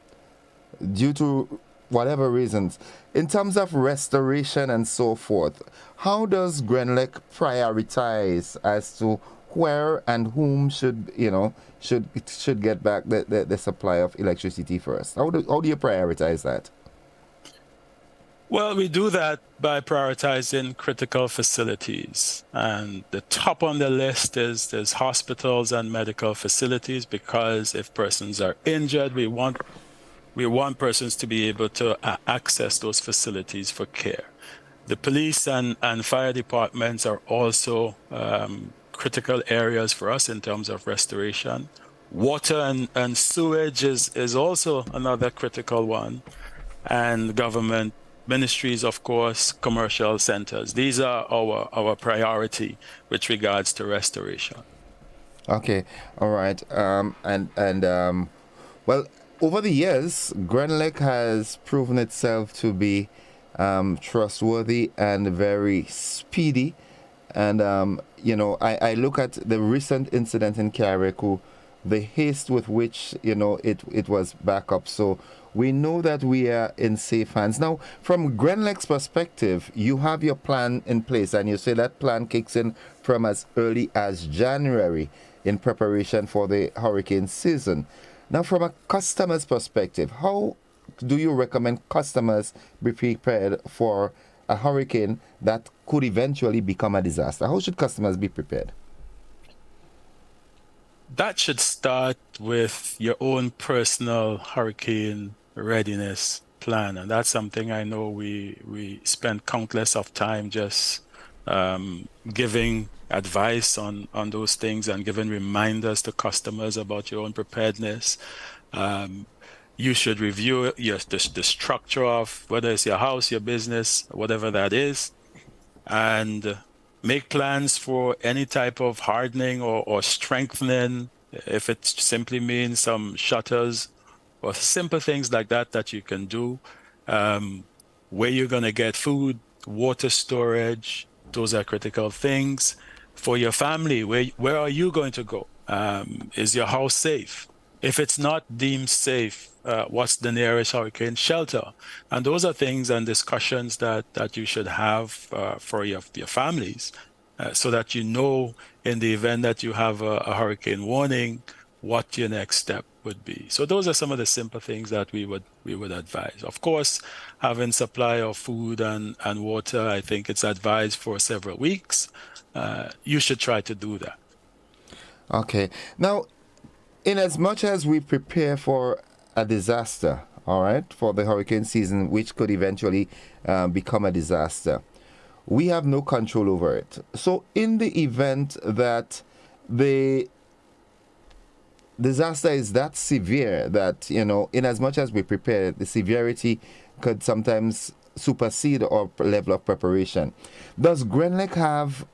due to whatever reasons, in terms of restoration and so forth, how does Grenlec prioritize as to where and whom should get back the supply of electricity first? How do you prioritize that? Well, we do that by prioritizing critical facilities. And the top on the list is hospitals and medical facilities, because if persons are injured, we want persons to be able to access those facilities for care. The police and fire departments are also critical areas for us in terms of restoration. Water and sewage is also another critical one. And government ministries, of course, commercial centers. These are our priority with regards to restoration. Okay, all right. Well, over the years, Grenlec has proven itself to be trustworthy and very speedy. And, I look at the recent incident in Carriacou, the haste with which, it was back up. So we know that we are in safe hands. Now, from Grenlec's perspective, you have your plan in place, and you say that plan kicks in from as early as January in preparation for the hurricane season. Now, from a customer's perspective, how do you recommend customers be prepared for a hurricane that could eventually become a disaster? How should customers be prepared? That should start with your own personal hurricane readiness plan. And that's something I know we spend countless of time just giving advice on those things and giving reminders to customers about your own preparedness. You should review the structure of whether it's your house, your business, whatever that is, and make plans for any type of hardening or strengthening, if it simply means some shutters or simple things like that you can do. Where you're going to get food, water storage, those are critical things. For your family, where are you going to go? Is your house safe? If it's not deemed safe, what's the nearest hurricane shelter? And those are things and discussions that you should have for your families, so that you know in the event that you have a hurricane warning, what your next step would be. So those are some of the simple things that we would advise. Of course, having supply of food and water, I think it's advised for several weeks. You should try to do that. Okay. Now, in as much as we prepare for a disaster, all right, for the hurricane season, which could eventually become a disaster, we have no control over it. So in the event that the disaster is that severe that, in as much as we prepare, the severity could sometimes supersede our level of preparation. Does Grenlec have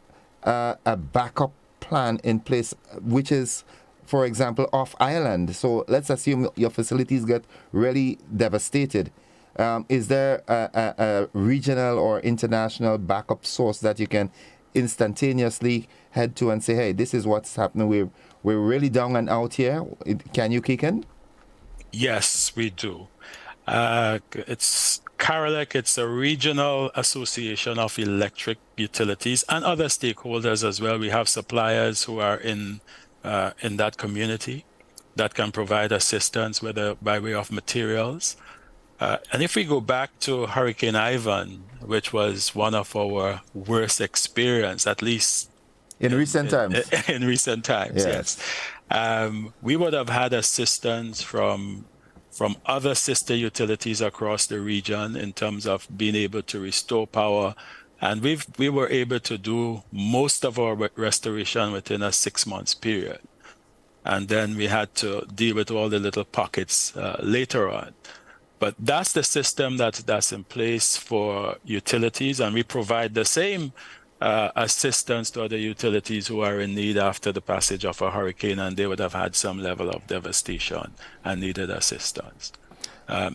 a backup plan in place, which is, for example, off island? So let's assume your facilities get really devastated. Is there a regional or international backup source that you can instantaneously head to and say, hey, this is what's happening, we're really down and out here, can you kick in? Yes, we do. It's Grenlec, it's a regional association of electric utilities and other stakeholders as well. We have suppliers who are in in that community that can provide assistance, whether by way of materials. And if we go back to Hurricane Ivan, which was one of our worst experience, at least in recent times. In recent times, yes. We would have had assistance from other sister utilities across the region in terms of being able to restore power. And we were able to do most of our restoration within a 6 months period. And then we had to deal with all the little pockets later on. But that's the system that's in place for utilities, and we provide the same assistance to other utilities who are in need after the passage of a hurricane, and they would have had some level of devastation and needed assistance.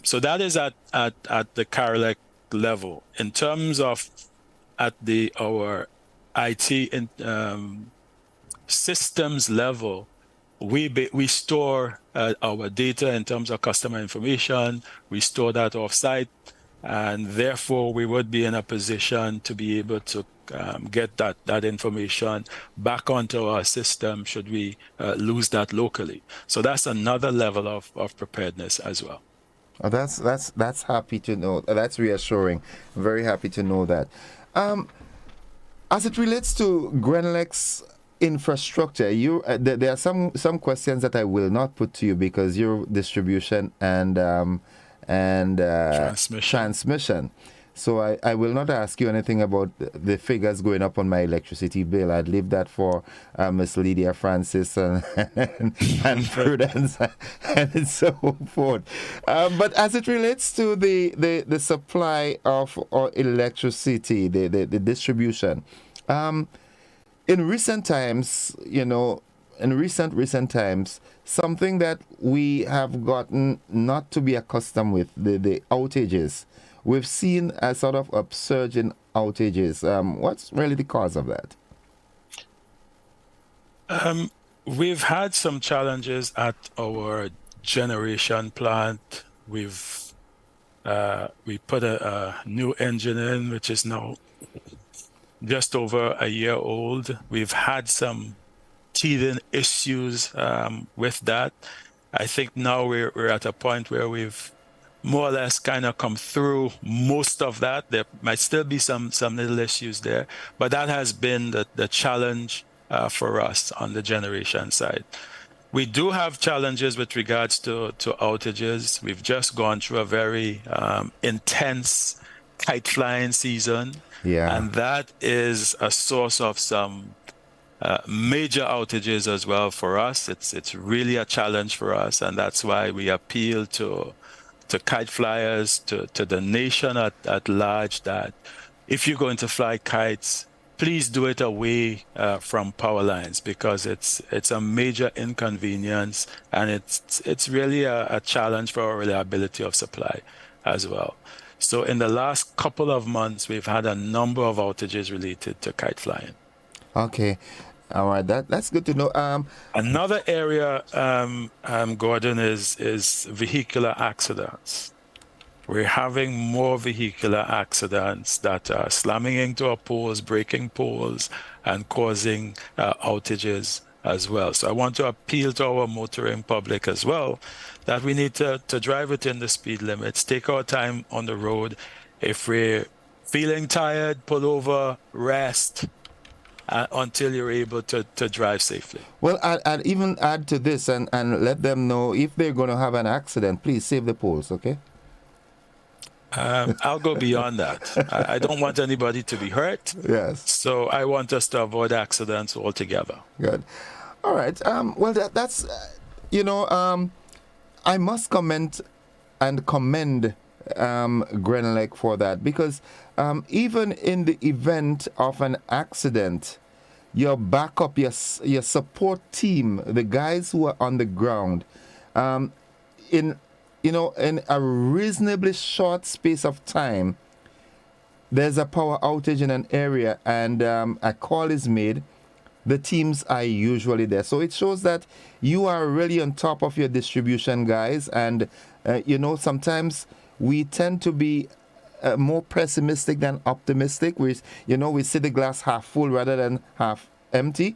So that is at the Grenlec level. In terms of at our IT systems level, we store our data in terms of customer information. We store that off-site, and therefore we would be in a position to be able to get that information back onto our system should we lose that locally. So that's another level of preparedness as well. Oh, that's happy to know. That's reassuring. I'm very happy to know that. As it relates to Grenlec's infrastructure, there are some questions that I will not put to you because your distribution and transmission. So I will not ask you anything about the figures going up on my electricity bill. I'd leave that for Miss Lydia Francis and Prudence and so forth. But as it relates to the supply of electricity, the distribution, in recent times, in recent times, something that we have gotten not to be accustomed with, the outages. We've seen a sort of upsurge in outages. What's really the cause of that? We've had some challenges at our generation plant. We put a new engine in, which is now just over a year old. We've had some teething issues with that. I think now we're at a point where we've more or less kind of come through most of that. There might still be some little issues there, but that has been the challenge for us on the generation side. We do have challenges with regards to outages. We've just gone through a very intense kite flying season. Yeah. And that is a source of some major outages as well for us. It's really a challenge for us, and that's why we appeal to kite flyers, to the nation at large, that if you're going to fly kites, please do it away from power lines, because it's a major inconvenience, and it's really a challenge for our reliability of supply as well. So in the last couple of months, we've had a number of outages related to kite flying. Okay. All right, that's good to know. Another area, Gordon, is vehicular accidents. We're having more vehicular accidents that are slamming into our poles, breaking poles, and causing outages as well. So I want to appeal to our motoring public as well that we need to drive within the speed limits, take our time on the road. If we're feeling tired, pull over, rest, until you're able to drive safely. Well, I'd even add to this and let them know if they're going to have an accident, please save the poles, okay? I'll go beyond that. I don't want anybody to be hurt. Yes. So I want us to avoid accidents altogether. Good. All right. Well, that's, I must comment and commend Grenlec for that, because even in the event of an accident, your backup, your support team, the guys who are on the ground, in a reasonably short space of time, there's a power outage in an area and a call is made, the teams are usually there. So it shows that you are really on top of your distribution, guys. And, sometimes we tend to be more pessimistic than optimistic. We see the glass half full rather than half empty.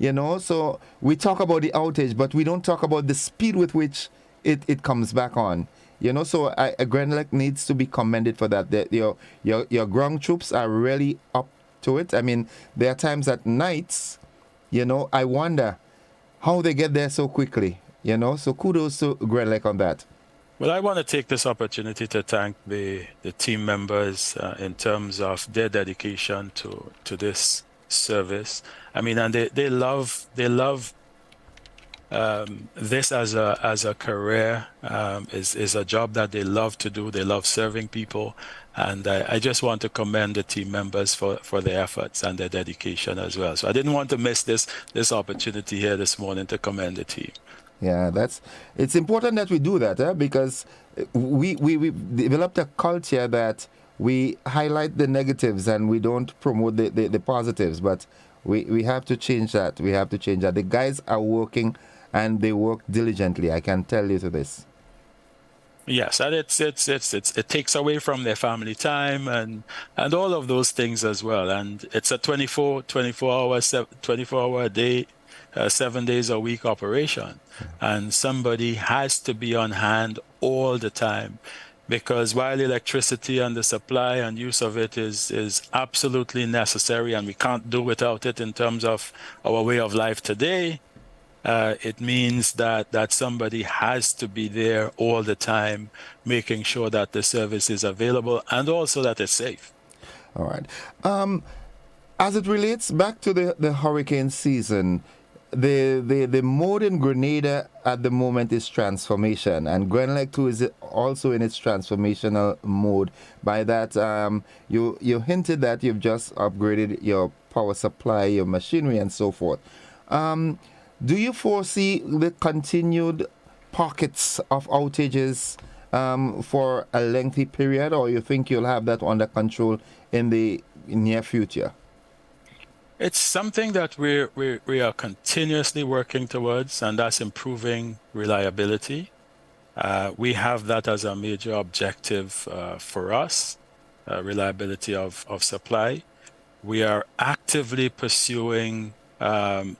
You know, so we talk about the outage, but we don't talk about the speed with which it comes back on. You know, so Grenlec needs to be commended for that. Your ground troops are really up to it. I mean, there are times at nights, you know, I wonder how they get there so quickly, you know. So kudos to Grenlec on that. Well, I want to take this opportunity to thank the team members in terms of their dedication to this service. I mean, and they love this as a career. Is a job that they love to do. They love serving people, and I just want to commend the team members for their efforts and their dedication as well. So I didn't want to miss this opportunity here this morning to commend the team. Yeah, it's important that we do that, because we developed a culture that we highlight the negatives and we don't promote the positives, but we have to change that. We have to change that. The guys are working and they work diligently. I can tell you to this. Yes, and it takes away from their family time and all of those things as well. And it's a 24 hour a day, 7 days a week operation, and somebody has to be on hand all the time, because while electricity and the supply and use of it is absolutely necessary, and we can't do without it in terms of our way of life today, it means that somebody has to be there all the time, making sure that the service is available and also that it's safe. All right. As it relates back to the hurricane season, the mode in Grenada at the moment is transformation, and Grenlec too is also in its transformational mode. By that, you hinted that you've just upgraded your power supply, your machinery, and so forth. Do you foresee the continued pockets of outages for a lengthy period, or you think you'll have that under control in the near future? It's something that we are continuously working towards, and that's improving reliability. We have that as a major objective for us, reliability of supply. We are actively pursuing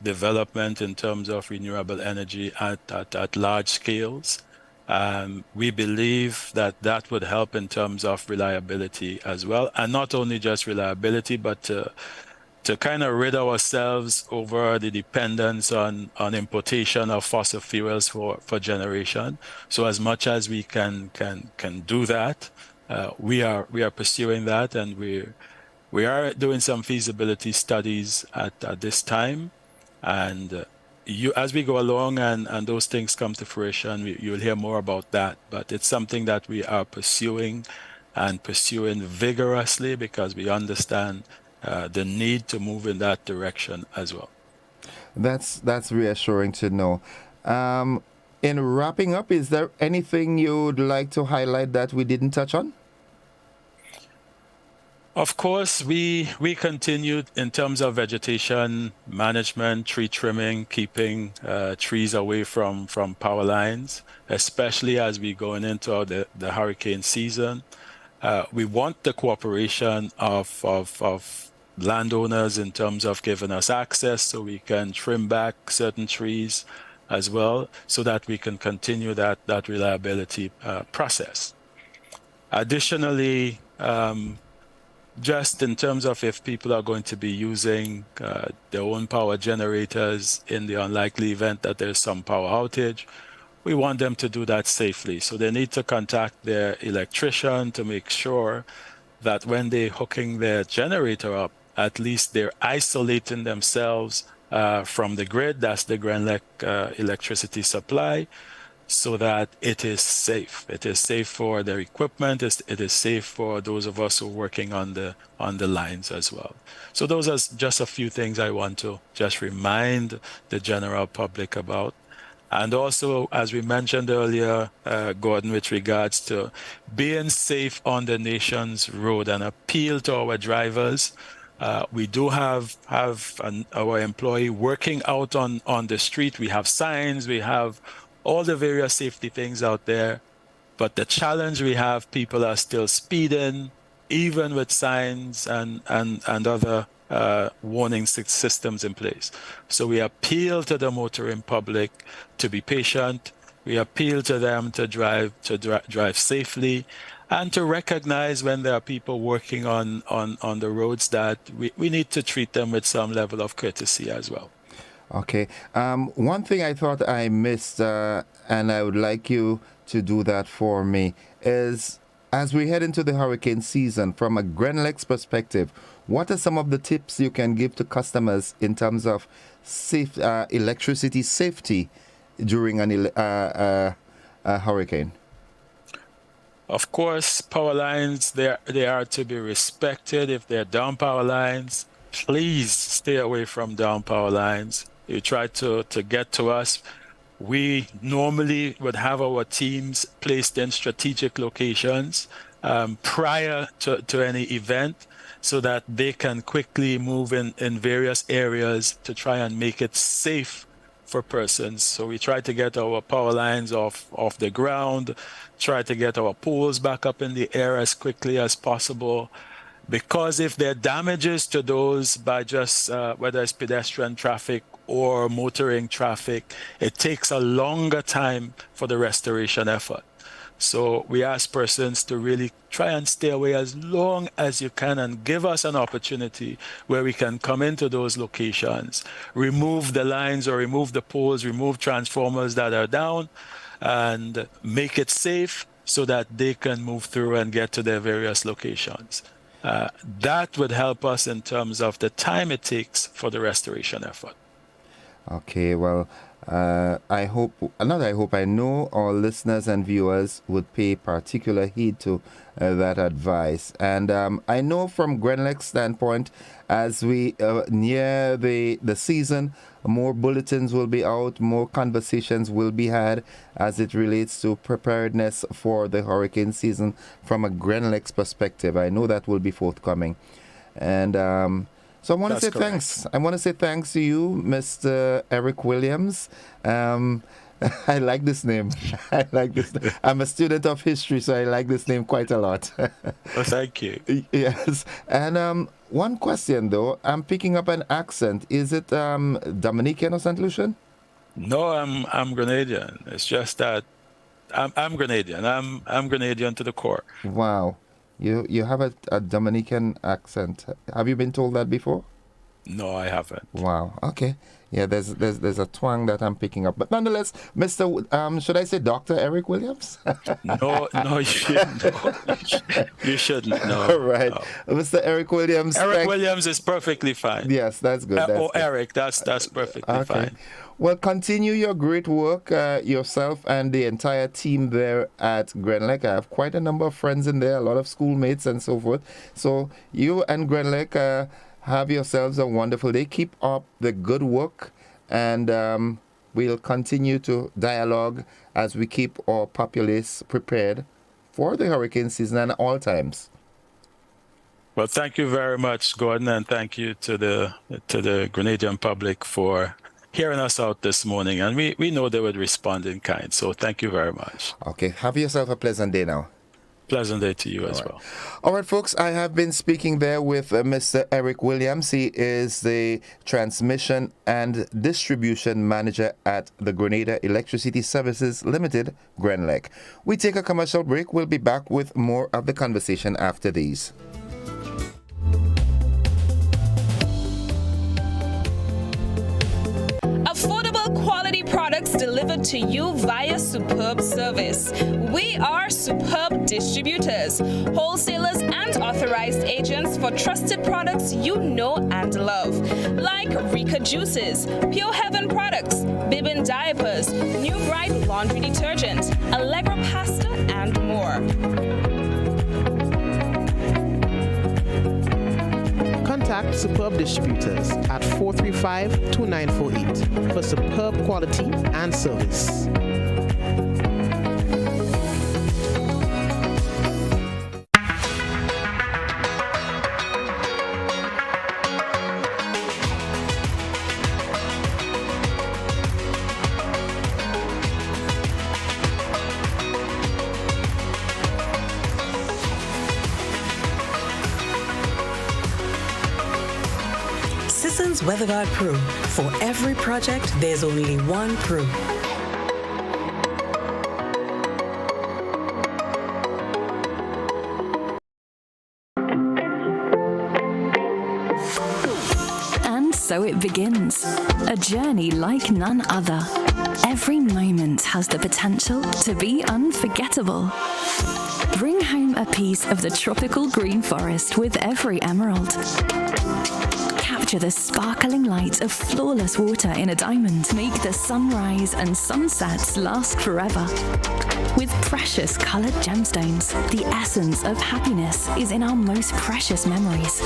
development in terms of renewable energy at large scales. We believe that would help in terms of reliability as well, and not only just reliability, but to kind of rid ourselves over the dependence on importation of fossil fuels for generation. So as much as we can do that, we are pursuing that, and we are doing some feasibility studies at this time. And as we go along and those things come to fruition, you'll hear more about that. But it's something that we are pursuing vigorously, because we understand the need to move in that direction as well. That's reassuring to know. In wrapping up, is there anything you'd like to highlight that we didn't touch on? Of course, we continued in terms of vegetation management, tree trimming, keeping trees away from power lines, especially as we going into the hurricane season. We want the cooperation of landowners in terms of giving us access so we can trim back certain trees as well, so that we can continue that reliability process. Additionally, just in terms of if people are going to be using their own power generators in the unlikely event that there's some power outage, we want them to do that safely. So they need to contact their electrician to make sure that when they're hooking their generator up, at least they're isolating themselves from the grid, that's the Grenlec electricity supply, so that it is safe. It is safe for their equipment. It is safe for those of us who are working on the lines as well. So those are just a few things I want to just remind the general public about. And also, as we mentioned earlier, Gordon, with regards to being safe on the nation's road, and appeal to our drivers. We do have our employee working out on the street. We have signs, we have all the various safety things out there. But the challenge we have, people are still speeding, even with signs and other warning systems in place. So we appeal to the motoring public to be patient. We appeal to them to drive safely, and to recognize when there are people working on the roads that we need to treat them with some level of courtesy as well. Okay. One thing I thought I missed, and I would like you to do that for me, is as we head into the hurricane season, from a Grenlec's perspective, what are some of the tips you can give to customers in terms of electricity safety during a hurricane? Of course, power lines, they are to be respected. If they're down power lines, please stay away from down power lines. You try to get to us. We normally would have our teams placed in strategic locations prior to any event, so that they can quickly move in various areas to try and make it safe for persons. So we try to get our power lines off the ground, try to get our poles back up in the air as quickly as possible. Because if there are damages to those by just whether it's pedestrian traffic or motoring traffic, it takes a longer time for the restoration effort. So we ask persons to really try and stay away as long as you can and give us an opportunity where we can come into those locations, remove the lines or remove the poles, remove transformers that are down, and make it safe so that they can move through and get to their various locations. That would help us in terms of the time it takes for the restoration effort. Okay, well, I know our listeners and viewers would pay particular heed to that advice. And I know from Grenlec's standpoint, as we near the season, more bulletins will be out, more conversations will be had as it relates to preparedness for the hurricane season from a Grenlec's perspective. I know that will be forthcoming. And so I want to say thanks. I want to say thanks to you, Mr. Eric Williams. I like this name. I'm a student of history, so I like this name quite a lot. Well, thank you. Yes. And one question, though. I'm picking up an accent. Is it Dominican or St. Lucian? No, I'm Grenadian. It's just that I'm Grenadian. I'm Grenadian to the core. Wow. You have a Dominican accent. Have you been told that before? No, I haven't. Wow. Okay. Yeah, there's a twang that I'm picking up. But nonetheless, Mr. Should I say Dr. Eric Williams? No, you shouldn't. You shouldn't. No. All right. No. Mr. Eric Williams. Eric Williams is perfectly fine. Yes, that's good. Good. Eric, that's perfectly fine. Well, continue your great work, yourself and the entire team there at Grenlec. I have quite a number of friends in there, a lot of schoolmates and so forth. So you and Grenlec, have yourselves a wonderful day. Keep up the good work, and we'll continue to dialogue as we keep our populace prepared for the hurricane season at all times. Well, thank you very much, Gordon, and thank you to the Grenadian public for hearing us out this morning. And we know they would respond in kind, so thank you very much. Okay, have yourself a pleasant day now. Pleasant day to you as well. All right, folks, I have been speaking there with Mr. Eric Williams. He is the Transmission and Distribution Manager at the Grenada Electricity Services Limited, Grenlec. We take a commercial break. We'll be back with more of the conversation after these. Affordable quality products delivered to you via Superb Service. We are Superb Distributors, wholesalers and authorized agents for trusted products you know and love, like Rika Juices, Pure Heaven products, Bibbin diapers, New Bright laundry detergent, Allegra pasta, and more. Contact Superb Distributors at 435-2948 for superb quality and service. Emerald's WeatherGuard Pro. For every project, there's only one Pro. And so it begins. A journey like none other. Every moment has the potential to be unforgettable. Bring home a piece of the tropical green forest with every emerald. Capture the sparkling light of flawless water in a diamond. Make the sunrise and sunsets last forever. With precious colored gemstones, the essence of happiness is in our most precious memories.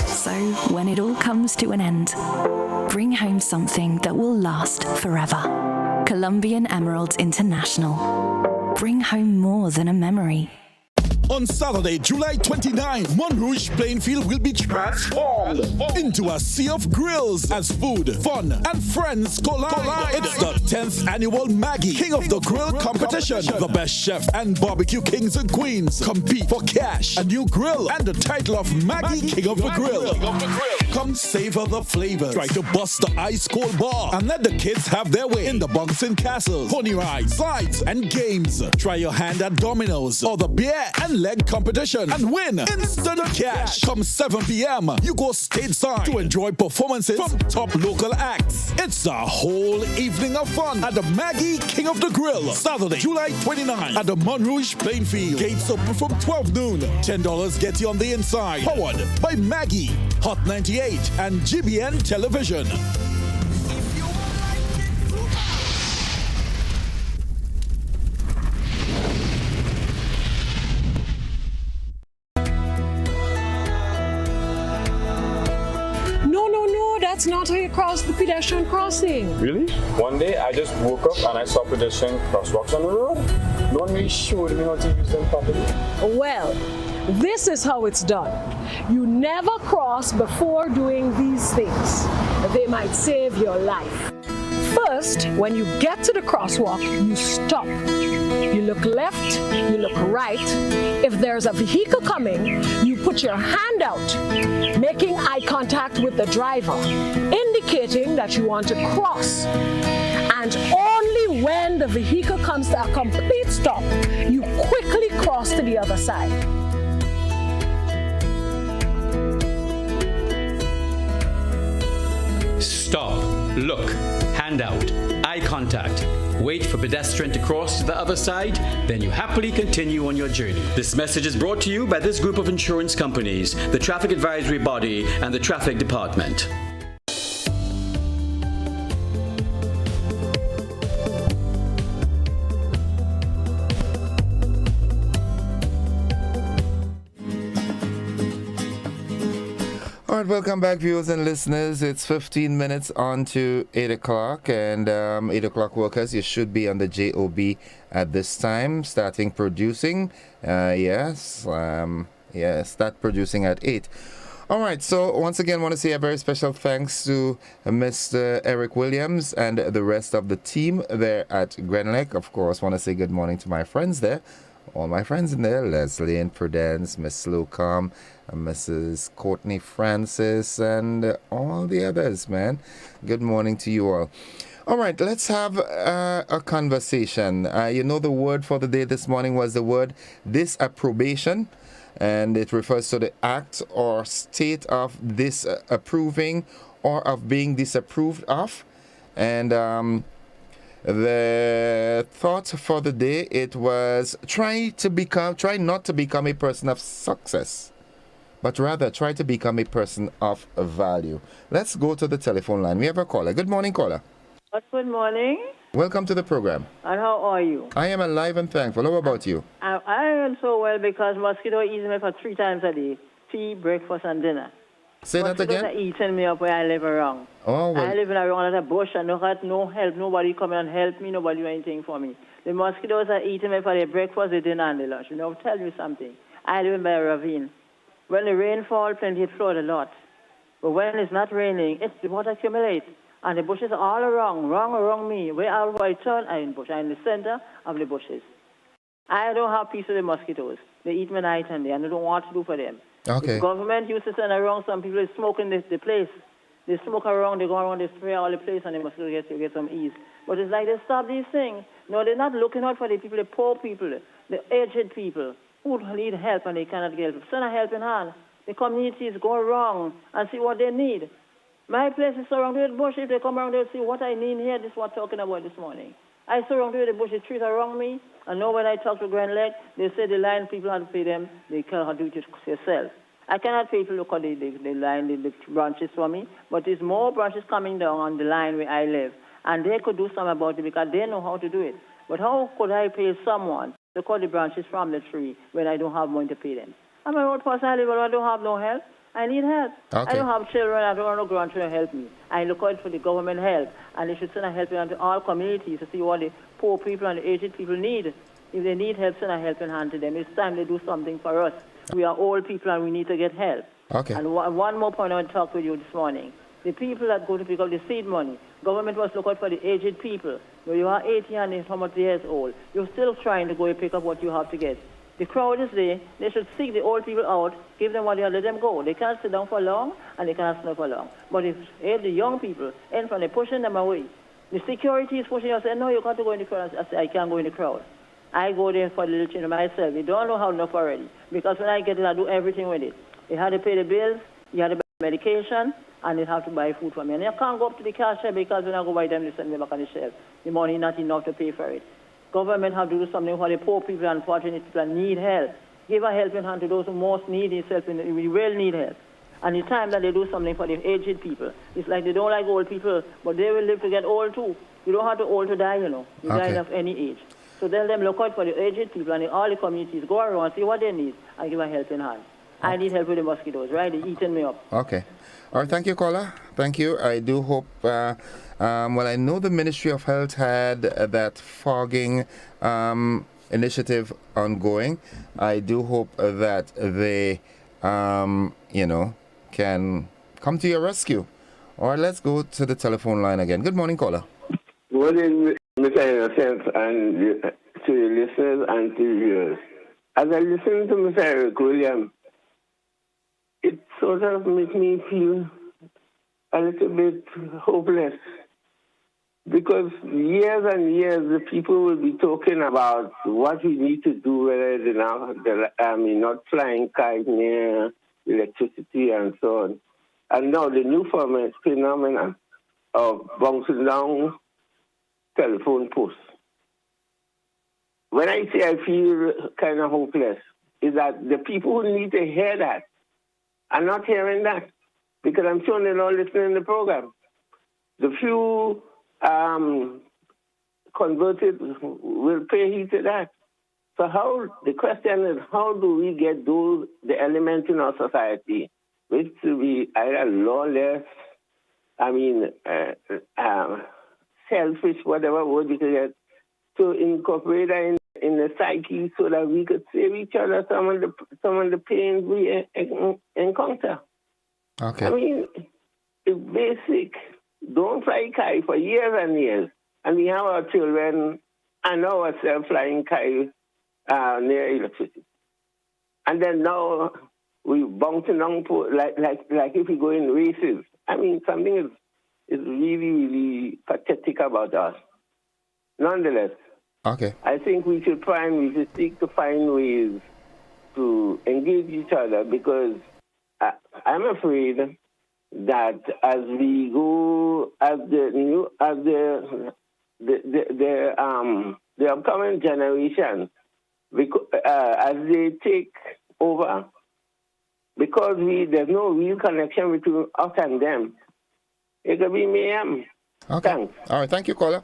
So, when it all comes to an end, bring home something that will last forever. Colombian Emeralds International. Bring home more than a memory. On Saturday, July 29, Montrouge Plainfield will be transformed into a sea of grills as food, fun, and friends collide. It's the 10th annual Maggie King of the Grill competition. The best chef and barbecue kings and queens compete for cash, a new grill, and the title of Maggie King of the Grill. Come savor the flavors. Try to bust the ice cold bar and let the kids have their way in the bouncing castles, pony rides, slides, and games. Try your hand at dominoes or the beer and leg competition and win instant cash. Come 7 p.m. you go stateside to enjoy performances from top local acts. It's a whole evening of fun at the Maggie King of the Grill. Saturday, July 29 at the Montrouge Plainfield. Gates open from 12 noon. $10 get you on the inside. Powered by Maggie, Hot 98, and GBN Television. That's not how you cross the pedestrian crossing. Really? One day I just woke up and I saw pedestrian crosswalks on the road. No one really showed me how to use them properly. Well, this is how it's done. You never cross before doing these things. They might save your life. First, when you get to the crosswalk, you stop. You look left, you look right. If there's a vehicle coming, you put your hand out, making eye contact with the driver, indicating that you want to cross. And only when the vehicle comes to a complete stop, you quickly cross to the other side. Stop, look, hand out, eye contact. Wait for pedestrian to cross to the other side, then you happily continue on your journey. This message is brought to you by this group of insurance companies, the Traffic Advisory Body, and the Traffic Department. All right, welcome back, viewers and listeners. It's 15 minutes on to 8 o'clock, and 8 o'clock workers, you should be on the JOB at this time, starting producing. Start producing at 8. All right, so once again, I want to say a very special thanks to Mr. Eric Williams and the rest of the team there at Grenlec. Of course, want to say good morning to my friends there. All my friends in there, Leslie and Prudence, Miss Slocum, Mrs. Courtney Francis, and all the others, man. Good morning to you all. All right, let's have a conversation. The word for the day this morning was the word disapprobation, and it refers to the act or state of disapproving or of being disapproved of. And the thought for the day, it was try not to become a person of success, but rather try to become a person of value. Let's go to the telephone line. We have a caller. Good morning, caller. Good morning. Welcome to the program. And how are you? I am alive and thankful. How about you? I am so well because mosquito eats me for 3 times a day. Tea, breakfast, and dinner. Say that again? Mosquitoes are eating me up where I live around. Oh, well. I live around at a bush and no help. Nobody come and help me. Nobody do anything for me. The mosquitoes are eating me for their breakfast, their dinner, and their lunch. I'll tell you something. I live by a ravine. When the rain falls, plenty it flood a lot. But when it's not raining, the water accumulates. And the bushes are all around me. Where I turn, I'm in bush. I'm in the center of the bushes. I don't have peace with the mosquitoes. They eat me night and day, and I don't know what to do for them. Okay. The government used to send around some people smoking the place. They smoke around, they go around, they spray all the place, and they must get some ease. But it's like they stop these things. No, they're not looking out for the people, the poor people, the aged people who need help and they cannot get help. Send a helping hand. The communities go around and see what they need. My place is surrounded with bush. If they come around, they'll see what I need here. This is what I'm talking about this morning. I surrounded with the bush, the trees around me, and now when I talk to Grenlec, they say the line people have to pay them. They cannot do it yourself. I cannot pay people to cut the line, the branches for me, but there's more branches coming down on the line where I live. And they could do something about it because they know how to do it. But how could I pay someone to cut the branches from the tree when I don't have money to pay them? I'm an old person, I live, but I don't have no help. I need help. Okay. I don't have children, I don't have no grandchildren to help me. I look out for the government help, and they should send a helping hand to all communities to see what the poor people and the aged people need. If they need help, send a helping hand to them. It's time they do something for us. We are old people and we need to get help. Okay. And one more point I want to talk with you this morning. The people that go to pick up the seed money, government must look out for the aged people. When you are 80 and so much years old, you're still trying to go and pick up what you have to get. The crowd is there. They should seek the old people out, give them what they are, let them go. They can't sit down for long and they cannot smoke for long. But if the young people, in front, they're pushing them away. The security is pushing us, saying, no, you got to go in the crowd. I say, I can't go in the crowd. I go there for the little children myself. They don't know how enough already. Because when I get it, I do everything with it. They had to pay the bills, you had to buy medication, and they have to buy food for me. And I can't go up to the cashier because when I go buy them, they send me back on the shelf. The money is not enough to pay for it. Government have to do something for the poor people and unfortunate people that need help. Give a helping hand to those who most need this help and we will need help. And the time that they do something for the aged people, it's like they don't like old people, but they will live to get old too. You don't have to old to die, you know. You die of any age. So tell them look out for the aged people and in all the communities. Go around, see what they need, and give a helping hand. I need help with the mosquitoes, right? They're eating me up. Okay. All right, thank you, caller. Thank you. I do hope, I know the Ministry of Health had that fogging initiative ongoing. I do hope that they, can come to your rescue. All right, let's go to the telephone line again. Good morning, caller. Good morning, Mr. Innocent, and to your listeners and to your viewers. As I listen to Mr. Eric Williams, it sort of makes me feel a little bit hopeless because years and years the people will be talking about what we need to do, whether not flying kite near electricity and so on. And now the new phenomenon of bouncing down telephone posts. When I say I feel kind of hopeless, is that the people who need to hear that are not hearing that, because I'm sure they're not listening to the program. The few converted will pay heed to that. So the question is, how do we get the elements in our society, which to be either lawless, selfish, whatever word you can get, to incorporate that in the psyche so that we could save each other some of the pains we encounter. Okay. It's basic. Don't fly kite for years and years. And we have our children and ourselves flying kite near electricity. And then now we bouncing down like if we go in races. Something is really, really pathetic about us. Nonetheless, I think we should seek to find ways to engage each other, because I'm afraid that as we go, as the upcoming generations, as they take over, because there's no real connection between us and them, it could be mayhem. Okay. Thanks. All right. Thank you, caller.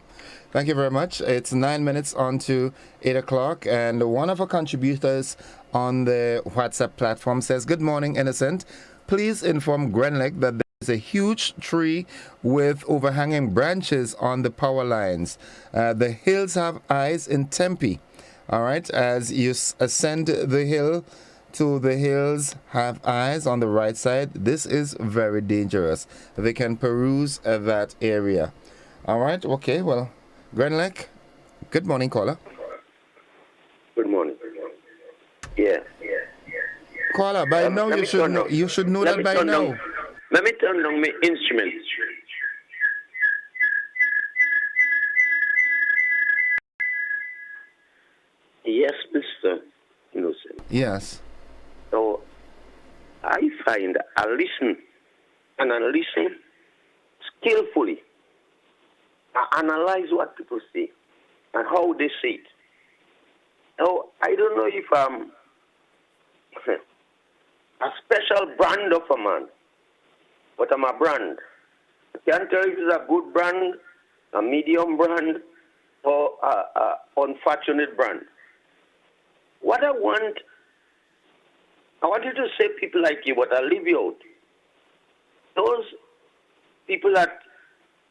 Thank you very much. It's 9 minutes on to 8 o'clock, and one of our contributors on the WhatsApp platform says, "Good morning, Innocent. Please inform Grenlec that there is a huge tree with overhanging branches on the power lines. The hills have eyes in Tempe. All right. As you ascend the hill, the hills have eyes on the right side. This is very dangerous. They can peruse that area." All right. Okay. Well, Grenlec. Good morning, caller. Good morning. Yeah. Caller, by now you should know that by now. Let me turn down my instrument. Yes, Mr. Innocent. Yes. So I find I listen and I listen skillfully. I analyze what people say and how they say it. Now, I don't know if I'm a special brand of a man, but I'm a brand. I can't tell if it's a good brand, a medium brand, or a unfortunate brand. What I want you to say people like you, but I'll leave you out. Those people that,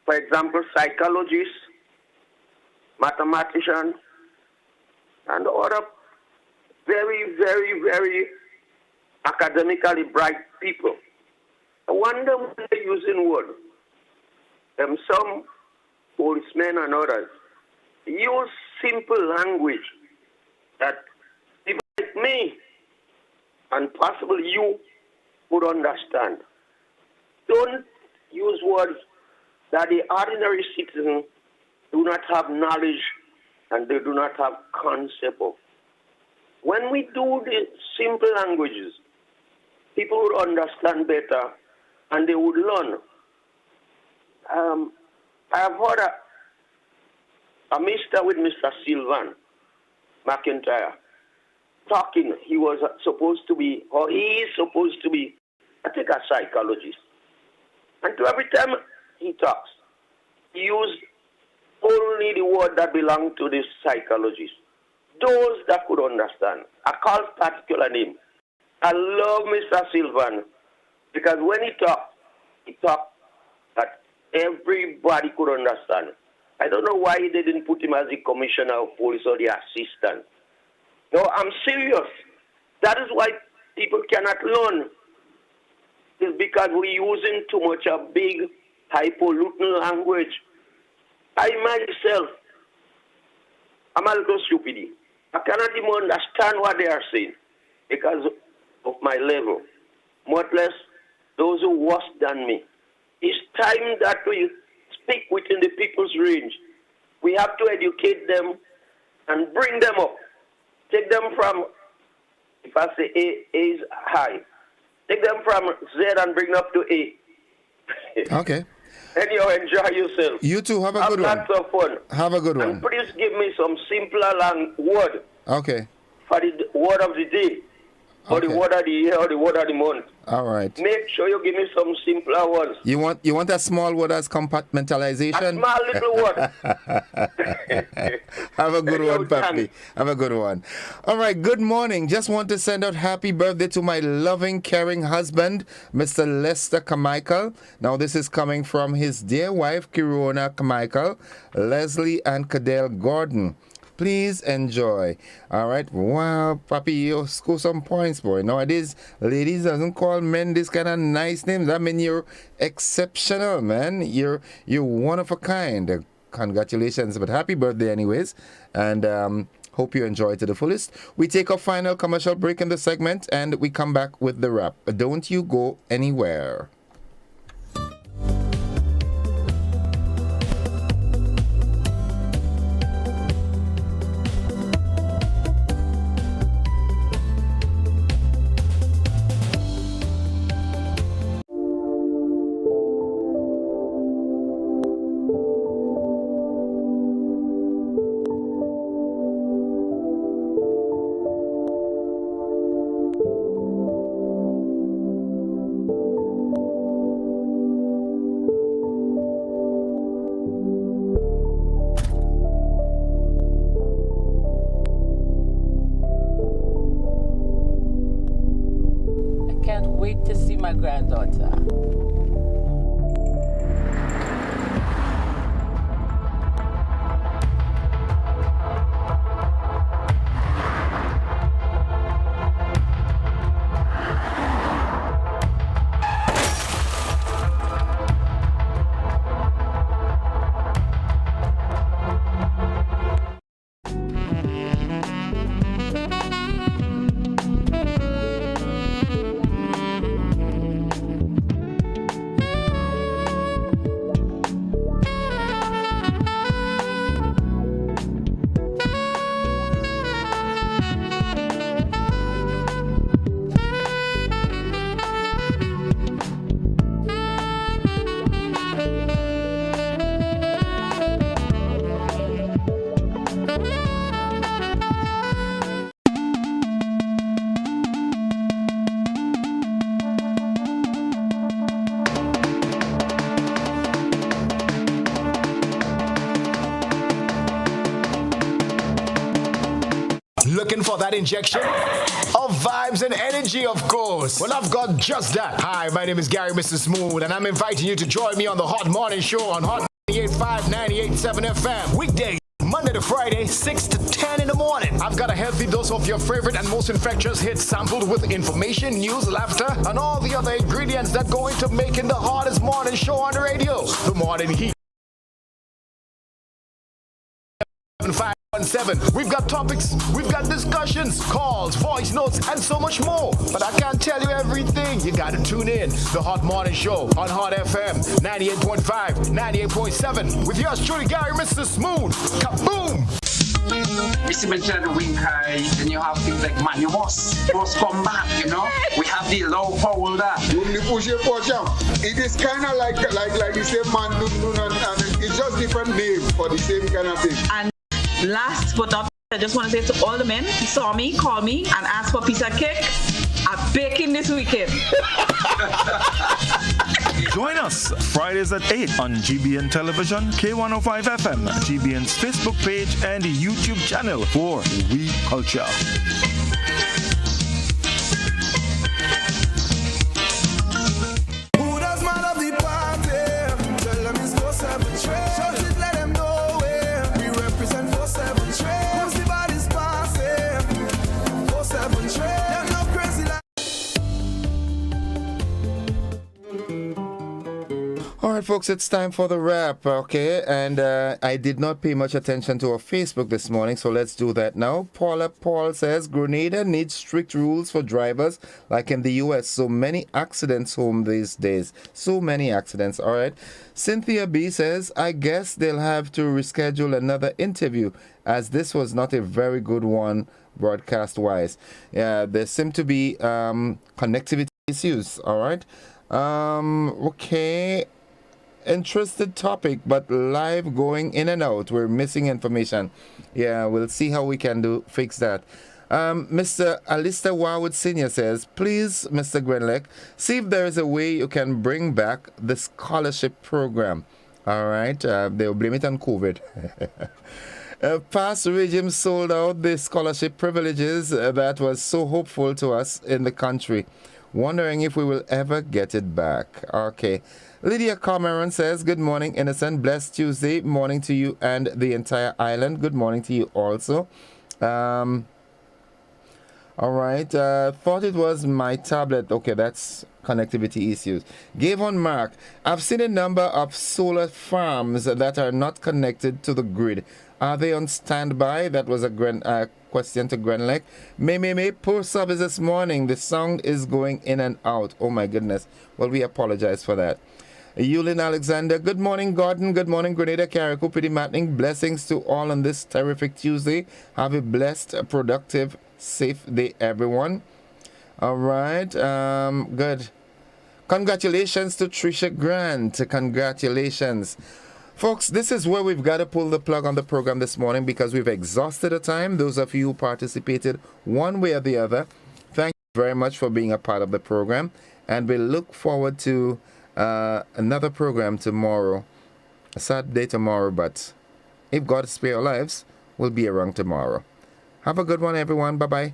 for example, psychologists, mathematicians, and other very, very, very academically bright people. I wonder when they're using words. Some policemen and others use simple language that people like me and possibly you would understand. Don't use words that the ordinary citizen do not have knowledge and they do not have concept of. When we do the simple languages, people would understand better and they would learn. I have heard a mister with Mr. Sylvan McIntyre talking. He was supposed to be, or he is supposed to be, I think, a psychologist. And to every time he talks, he used only the word that belonged to this psychologist. Those that could understand. I call particular name. I love Mr. Sylvan because when he talked that everybody could understand. I don't know why they didn't put him as the commissioner of police or the assistant. No, I'm serious. That is why people cannot learn. It's because we're using too much a big, highfalutin language. I myself, I'm a little stupid. I cannot even understand what they are saying because of my level. Much less those who are worse than me. It's time that we speak within the people's range. We have to educate them and bring them up. Take them from, if I say A is high. Take them from Z and bring them up to A. Okay. Anyhow, enjoy yourself. You too. Have a good one. Lots of fun. Have a good one. And please give me some simpler word. Okay. For the word of the day, or the word of the year, or the word of the month. All right. Make sure you give me some simpler ones. You want a small word as compartmentalization? A small little word. Have a good one, Papi. Have a good one. All right, good morning. Just want to send out happy birthday to my loving, caring husband, Mr. Lester Carmichael. Now, this is coming from his dear wife, Kirona Carmichael, Leslie and Cadell Gordon. Please enjoy. All right. Wow, Papi, you score some points, boy. Nowadays, ladies doesn't call men this kind of nice names. I mean, you're exceptional, man. You're one of a kind. Congratulations, but happy birthday anyways. And hope you enjoy it to the fullest. We take our final commercial break in the segment, and we come back with the wrap. Don't you go anywhere. My granddaughter. Looking for that injection of vibes and energy, of course? Well, I've got just that. Hi, my name is Gary, Mr. Smooth, and I'm inviting you to join me on the Hot Morning Show on Hot 98.5, 98.7 FM. Weekdays, Monday to Friday, 6 to 10 in the morning. I've got a healthy dose of your favorite and most infectious hits sampled with information, news, laughter, and all the other ingredients that go into making the hottest morning show on the radio. The Morning Heat. 517. We've got topics, we've got discussions, calls, voice notes, and so much more. But I can't tell you everything. You gotta tune in. The Hot Morning Show on Hot FM 98.5, 98.7 with yours truly, Gary, Mr. Smooth. Kaboom! You mentioned the wing high, then you have things like man, you must come back, you know. We have the low power there. It is kind of like you say man, and it's just different names for the same kind of thing. And last but not least, I just want to say to all the men who saw me, call me, and ask for a piece of cake. I'm baking this weekend. Join us Fridays at 8 on GBN Television, K105 FM, GBN's Facebook page, and YouTube channel for We Culture. Who does man of the party? Tell them it's 4-7 trade. Shout it, let them know where we represent 4-7 trade. Who's the body's passing? 4-7 trade. They're not crazy like. All right, folks, it's time for the wrap, okay? And I did not pay much attention to our Facebook this morning, so let's do that now. Paul says, Grenada needs strict rules for drivers like in the U.S. So many accidents home these days. So many accidents, all right? Cynthia B says, I guess they'll have to reschedule another interview as this was not a very good one broadcast-wise. Yeah, there seem to be connectivity issues, all right? Okay. Interested topic, but live going in and out. We're missing information. Yeah, we'll see how we can fix that. Mr. Alistair Warwood Sr. says, please, Mr. Grenlec, see if there is a way you can bring back the scholarship program. All right, they'll blame it on COVID. Past regime sold out the scholarship privileges that was so hopeful to us in the country. Wondering if we will ever get it back. Okay. Lydia Cameron says, good morning, Innocent. Blessed Tuesday morning to you and the entire island. Good morning to you also. All right. Thought it was my tablet. Okay, that's connectivity issues. Gavon Mark, I've seen a number of solar farms that are not connected to the grid. Are they on standby? That was a question to Grenlec. May, poor service this morning. The sound is going in and out. Oh my goodness. Well, we apologize for that. Yulin Alexander, good morning, Gordon. Good morning, Grenada, Carriacou, Pretty Matting. Blessings to all on this terrific Tuesday. Have a blessed, productive, safe day, everyone. All right. Good. Congratulations to Trisha Grant. Congratulations. Folks, this is where we've got to pull the plug on the program this morning because we've exhausted the time. Those of you who participated one way or the other, thank you very much for being a part of the program. And we look forward to another program tomorrow. A sad day tomorrow, but if God spare our lives, we'll be around tomorrow. Have a good one, everyone. Bye-bye.